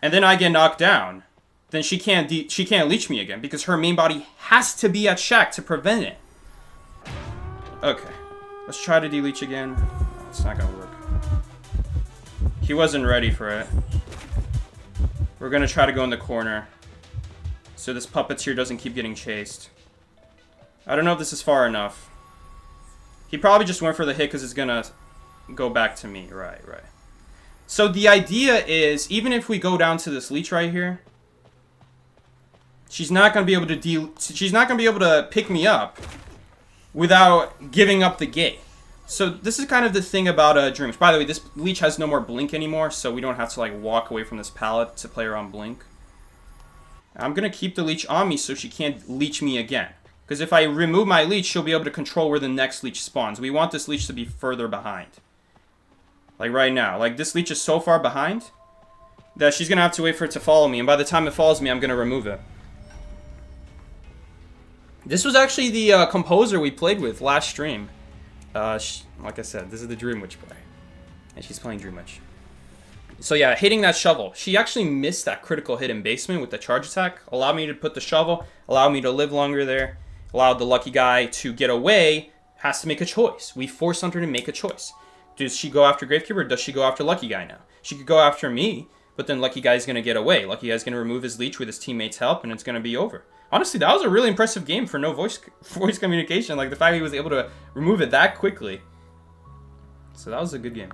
Speaker 1: and then I get knocked down, then she can't leech me again because her main body has to be at shack to prevent it. Okay, let's try to de-leech again. Oh, it's not gonna work. He wasn't ready for it. We're gonna try to go in the corner so this puppeteer doesn't keep getting chased. I don't know if this is far enough. He probably just went for the hit because it's gonna go back to me. Right. So the idea is, even if we go down to this leech right here, she's not gonna be able to pick me up without giving up the gate. So this is kind of the thing about Dreams. By the way, this leech has no more blink anymore, so we don't have to like walk away from this pallet to play her on blink. I'm gonna keep the leech on me so she can't leech me again. Because if I remove my leech, she'll be able to control where the next leech spawns. We want this leech to be further behind. Like right now. Like this leech is so far behind that she's going to have to wait for it to follow me. And by the time it follows me, I'm going to remove it. This was actually the composer we played with last stream. Like I said, this is the Dream Witch player. And she's playing Dream Witch. So yeah, hitting that shovel. She actually missed that critical hit in basement with the charge attack. Allowed me to put the shovel. Allowed me to live longer there. Allowed the lucky guy to get away. Has to make a choice. We forced Hunter to make a choice. Does she go after Gravekeeper or does she go after Lucky Guy now? She could go after me, but then Lucky Guy's going to get away. Lucky Guy's going to remove his leech with his teammates' help, and it's going to be over. Honestly, that was a really impressive game for no voice communication. Like, the fact he was able to remove it that quickly. So that was a good game.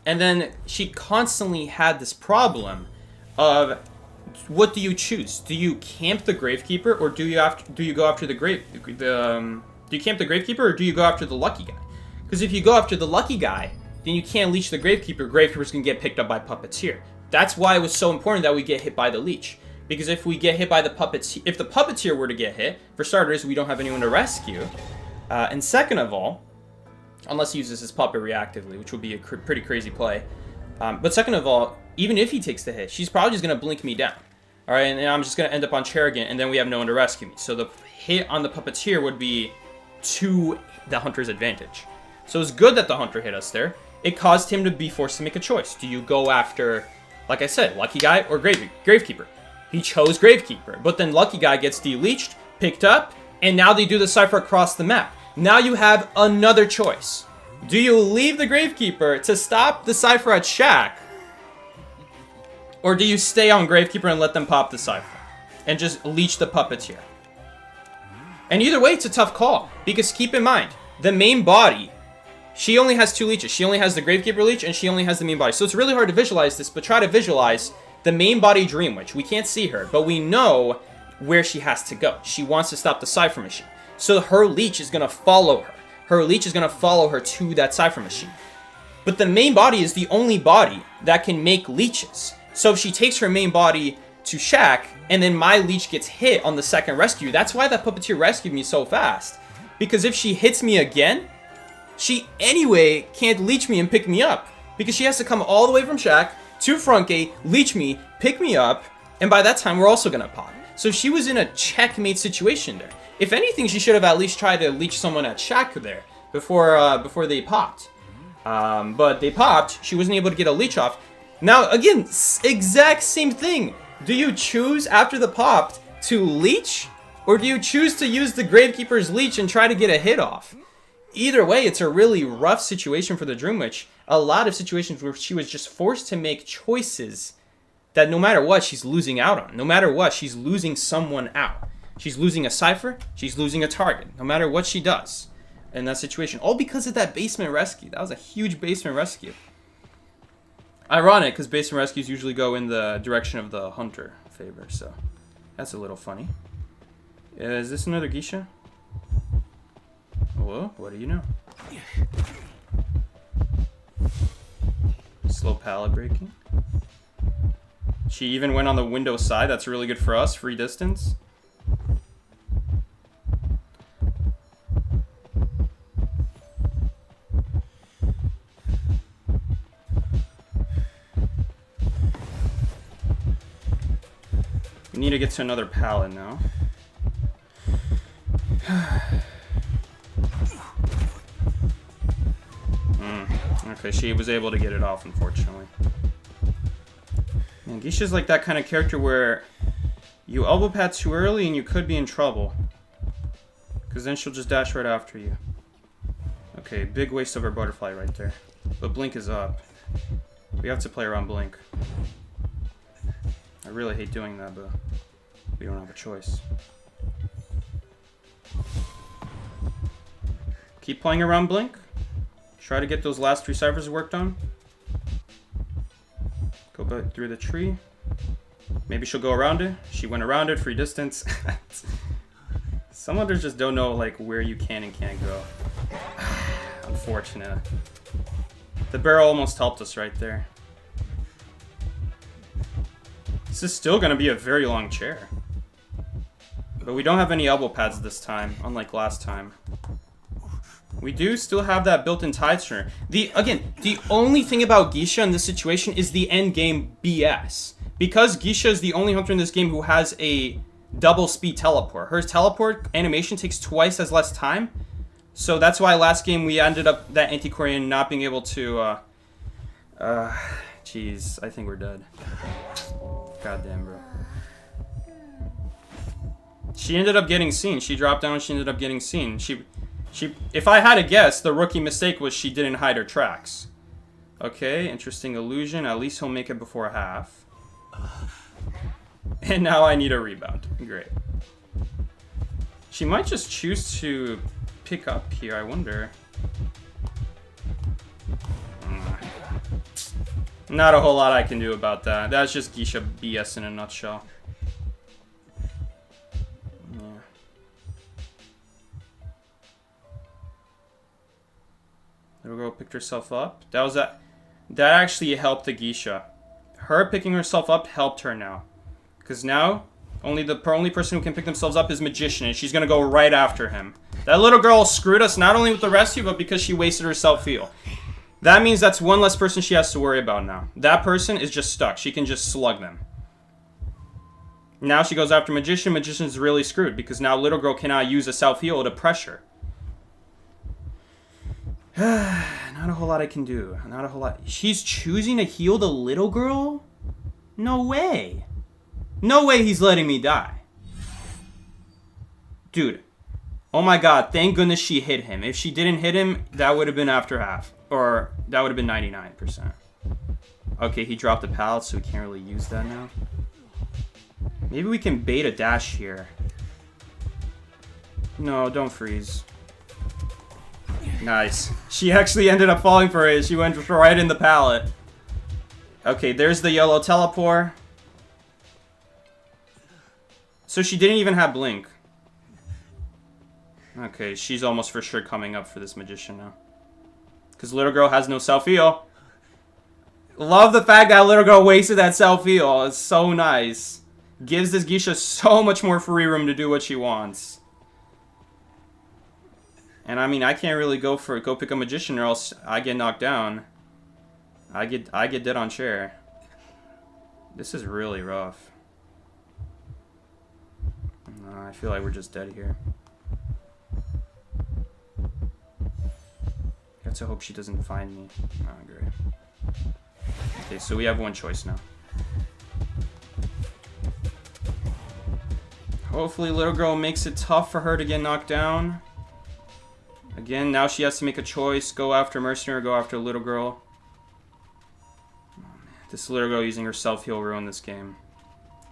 Speaker 1: And then she constantly had this problem of, what do you choose? Do you camp the Gravekeeper, or do you go after the do you camp the Gravekeeper, or do you go after the Lucky Guy? Because if you go after the Lucky Guy, then you can't leech the Gravekeeper. Gravekeeper's gonna get picked up by Puppeteer. That's why it was so important that we get hit by the leech. Because if we get hit by the Puppeteer, if the Puppeteer were to get hit, for starters, we don't have anyone to rescue. And second of all, unless he uses his puppet reactively, which would be a pretty crazy play. But second of all, even if he takes the hit, she's probably just going to blink me down. Alright, and I'm just going to end up on chair again, and then we have no one to rescue me. So the hit on the Puppeteer would be to the Hunter's advantage. So it's good that the Hunter hit us there. It caused him to be forced to make a choice. Do you go after, like I said, Lucky Guy or Gravekeeper? He chose Gravekeeper, but then Lucky Guy gets de-leeched, picked up, and now they do the cipher across the map. Now you have another choice. Do you leave the Gravekeeper to stop the cipher at Shack? Or do you stay on Gravekeeper and let them pop the cipher? And just leech the Puppeteer? And either way, it's a tough call. Because keep in mind, the main body, she only has 2 leeches. She only has the Gravekeeper leech, and she only has the main body. So it's really hard to visualize this, but try to visualize the main body Dream Witch. We can't see her, but we know where she has to go. She wants to stop the cipher machine. So her leech is going to follow her. Her leech is going to follow her to that cipher machine. But the main body is the only body that can make leeches. So if she takes her main body to Shack, and then my leech gets hit on the second rescue, that's why that Puppeteer rescued me so fast. Because if she hits me again, she anyway can't leech me and pick me up. Because she has to come all the way from Shack to front gate, leech me, pick me up, and by that time we're also going to pop. So she was in a checkmate situation there. If anything, she should have at least tried to leech someone at Shack there before they popped. But they popped. She wasn't able to get a leech off. Now, again, exact same thing. Do you choose after the popped to leech? Or do you choose to use the Gravekeeper's leech and try to get a hit off? Either way, it's a really rough situation for the Dream Witch. A lot of situations where she was just forced to make choices that no matter what, she's losing out on. No matter what, she's losing someone out. She's losing a cipher. She's losing a target. No matter what she does in that situation. All because of that basement rescue. That was a huge basement rescue. Ironic, because basement rescues usually go in the direction of the Hunter favor. So that's a little funny. Is this another Gisha? Well, what do you know? Slow pallet breaking. She even went on the window side. That's really good for us. Free distance. We need to get to another pallet now. Okay, she was able to get it off, unfortunately. And Gisha's like that kind of character where you elbow pad too early and you could be in trouble. Because then she'll just dash right after you. Okay, big waste of our butterfly right there. But Blink is up. We have to play around Blink. I really hate doing that, but we don't have a choice. Keep playing around Blink. Try to get those last 3 ciphers worked on. Go back through the tree. Maybe she'll go around it. She went around it, free distance. Some others just don't know like where you can and can't go. Unfortunate. The barrel almost helped us right there. This is still going to be a very long chair. But we don't have any elbow pads this time, unlike last time. We do still have that built-in tide turner. Again, the only thing about Gisha in this situation is the end game BS. Because Gisha is the only hunter in this game who has a double speed teleport. Her teleport animation takes twice as less time. So that's why last game we ended up, that anti-Korean, not being able to, jeez, I think we're dead. Goddamn, bro. She ended up getting seen. She dropped down and she ended up getting seen. If I had to guess, the rookie mistake was she didn't hide her tracks. Okay, interesting illusion. At least he'll make it before half. And now I need a rebound. Great. She might just choose to pick up here, I wonder. Not a whole lot I can do about that. That's just Gisha BS in a nutshell. Yeah. Little girl picked herself up. That actually helped the Gisha. Her picking herself up helped her now. Because now, the only person who can pick themselves up is Magician, and she's going to go right after him. That little girl screwed us not only with the rescue, but because she wasted her self-heal. That means that's one less person she has to worry about now. That person is just stuck. She can just slug them. Now she goes after Magician. Magician's really screwed, because now little girl cannot use a self-heal to pressure. Not a whole lot I can do. Not a whole lot. She's choosing to heal the little girl? No way. No way he's letting me die. Dude. Oh my god, thank goodness she hit him. If she didn't hit him, that would have been after half. Or, that would have been 99%. Okay, he dropped the pallet, so we can't really use that now. Maybe we can bait a dash here. No, don't freeze. Nice. She actually ended up falling for it. She went right in the pallet. Okay, there's the yellow teleport. So she didn't even have blink. Okay, she's almost for sure coming up for this Magician now. Because little girl has no self-heal. Love the fact that little girl wasted that self-heal. It's so nice. Gives this Gisha so much more free room to do what she wants. And I mean, I can't really go pick a Magician or else I get knocked down. I get dead on chair. This is really rough. I feel like we're just dead here. Got to hope she doesn't find me. Oh, great. Okay, so we have one choice now. Hopefully little girl makes it tough for her to get knocked down. Again, now she has to make a choice. Go after Mercenary or go after little girl. Oh, man. This little girl using her self-heal ruined this game.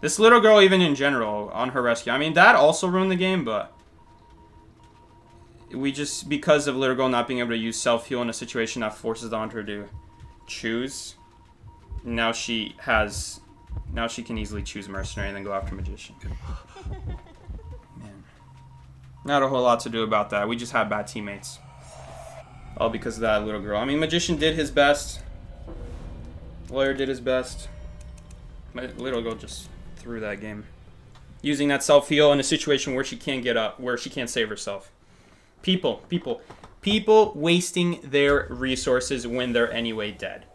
Speaker 1: This little girl, even in general, on her rescue. I mean, that also ruined the game, but we just, because of little girl not being able to use self-heal in a situation that forces the hunter to choose, now she can easily choose Mercenary and then go after Magician. Man. Not a whole lot to do about that. We just had bad teammates. All because of that little girl. I mean, Magician did his best. Lawyer did his best. My little girl just threw that game. Using that self-heal in a situation where she can't get up, where she can't save herself. People wasting their resources when they're anyway dead.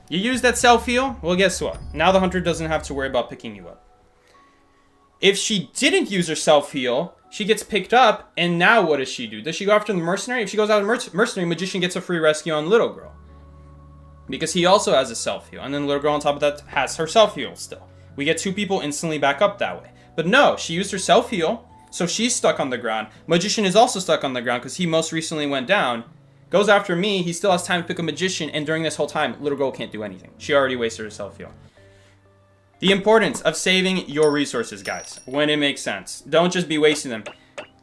Speaker 1: You use that self-heal? Well, guess what? Now the hunter doesn't have to worry about picking you up. If she didn't use her self-heal, she gets picked up, and now what does she do? Does she go after the Mercenary? If she goes after Mercenary, Magician gets a free rescue on Little Girl. Because he also has a self-heal. And then Little Girl on top of that has her self-heal still. We get two people instantly back up that way. But no, she used her self-heal, so she's stuck on the ground. Magician is also stuck on the ground because he most recently went down. Goes after me, he still has time to pick a Magician, and during this whole time, Little Girl can't do anything. She already wasted her self-heal. The importance of saving your resources, guys, when it makes sense. Don't just be wasting them.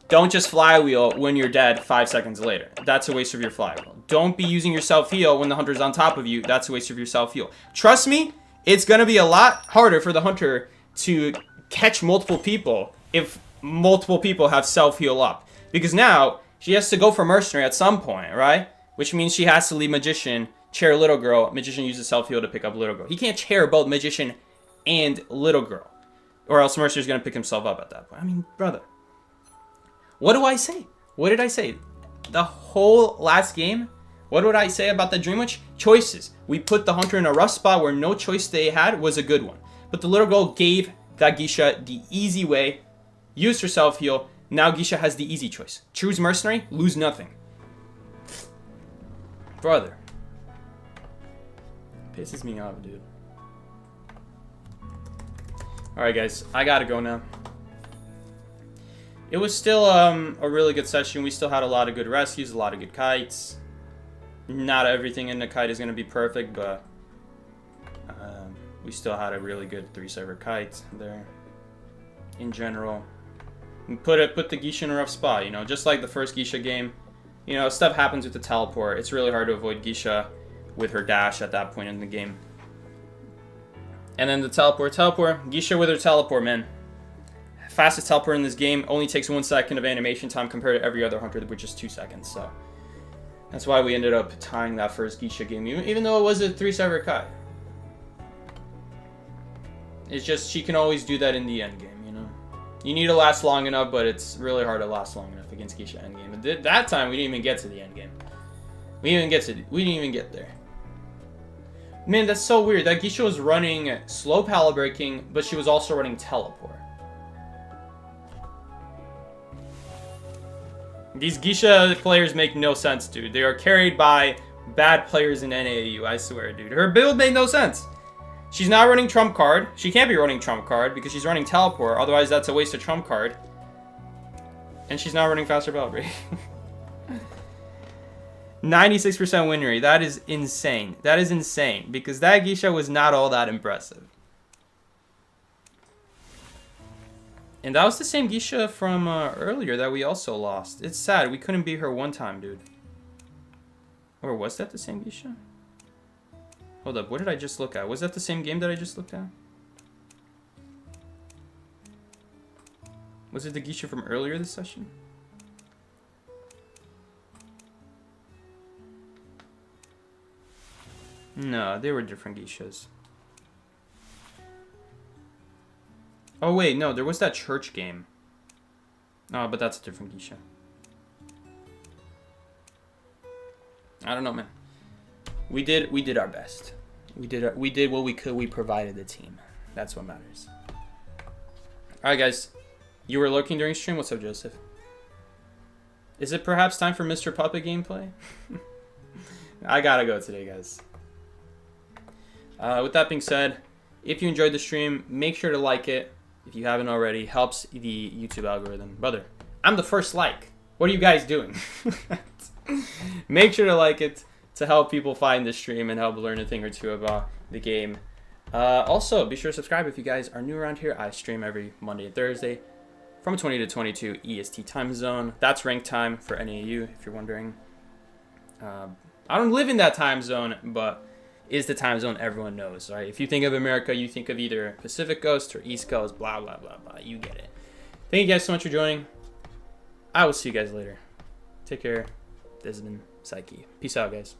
Speaker 1: Don't just flywheel when you're dead 5 seconds later. That's a waste of your flywheel. Don't be using your self-heal when the hunter's on top of you. That's a waste of your self-heal. Trust me, it's going to be a lot harder for the hunter to catch multiple people if multiple people have self-heal up. Because now, she has to go for Mercenary at some point, right? Which means she has to leave Magician, chair Little Girl. Magician uses self-heal to pick up Little Girl. He can't chair both Magician and Little Girl. Or else Mercenary's going to pick himself up at that point. I mean, brother. What do I say? What did I say? The whole last game, what would I say about the Dream Witch? Choices. We put the Hunter in a rough spot where no choice they had was a good one. But the little girl gave that Gisha the easy way, used her self-heal. Now Gisha has the easy choice. Choose Mercenary, lose nothing. Brother. Pisses me off, dude. Alright, guys. I gotta go now. It was still a really good session. We still had a lot of good rescues, a lot of good kites. Not everything in the kite is going to be perfect, but we still had a really good 3-server kite there. In general. And put the Gisha in a rough spot, you know, just like the first Gisha game. You know, stuff happens with the teleport. It's really hard to avoid Gisha with her dash at that point in the game. And then the teleport, Gisha with her teleport, man. Fastest teleport in this game, only takes 1 second of animation time compared to every other hunter, which is 2 seconds. So that's why we ended up tying that first Gisha game, even though it was a 3-server kite. It's just she can always do that in the end game, you know. You need to last long enough, but it's really hard to last long enough against Gisha end game. But that time we didn't even get to the end game. We didn't even get there. Man, that's so weird. That Gisha was running slow pallet breaking, but she was also running teleport. These Gisha players make no sense, dude. They are carried by bad players in NAU, I swear, dude. Her build made no sense. She's not running Trump Card. She can't be running Trump Card because she's running Teleport. Otherwise, that's a waste of Trump Card. And she's not running Faster Bell Rate. 96% win rate. That is insane. That is insane because that Gisha was not all that impressive. And that was the same Gisha from earlier that we also lost. It's sad. We couldn't beat her one time, dude. Or was that the same Gisha? Hold up. What did I just look at? Was that the same game that I just looked at? Was it the Gisha from earlier this session? No, they were different Gishas. Oh wait, no, there was that church game. Oh, but that's a different Gisha. I don't know, man. We did our best. We did what we could. We provided the team. That's what matters. All right, guys. You were lurking during stream. What's up, Joseph? Is it perhaps time for Mr. Puppet gameplay? I gotta go today, guys. With that being said, if you enjoyed the stream, make sure to like it. If you haven't already, helps the YouTube algorithm. Brother, I'm the first like. What are you guys doing? Make sure to like it to help people find the stream and help learn a thing or two about the game. Also, be sure to subscribe if you guys are new around here. I stream every Monday and Thursday from 20 to 22 EST time zone. That's rank time for NAU, if you're wondering. I don't live in that time zone, but is the time zone everyone knows, right? If you think of America, you think of either Pacific Coast or East Coast, blah, blah, blah, blah. You get it. Thank you guys so much for joining. I will see you guys later. Take care. This has been Psyche. Peace out, guys.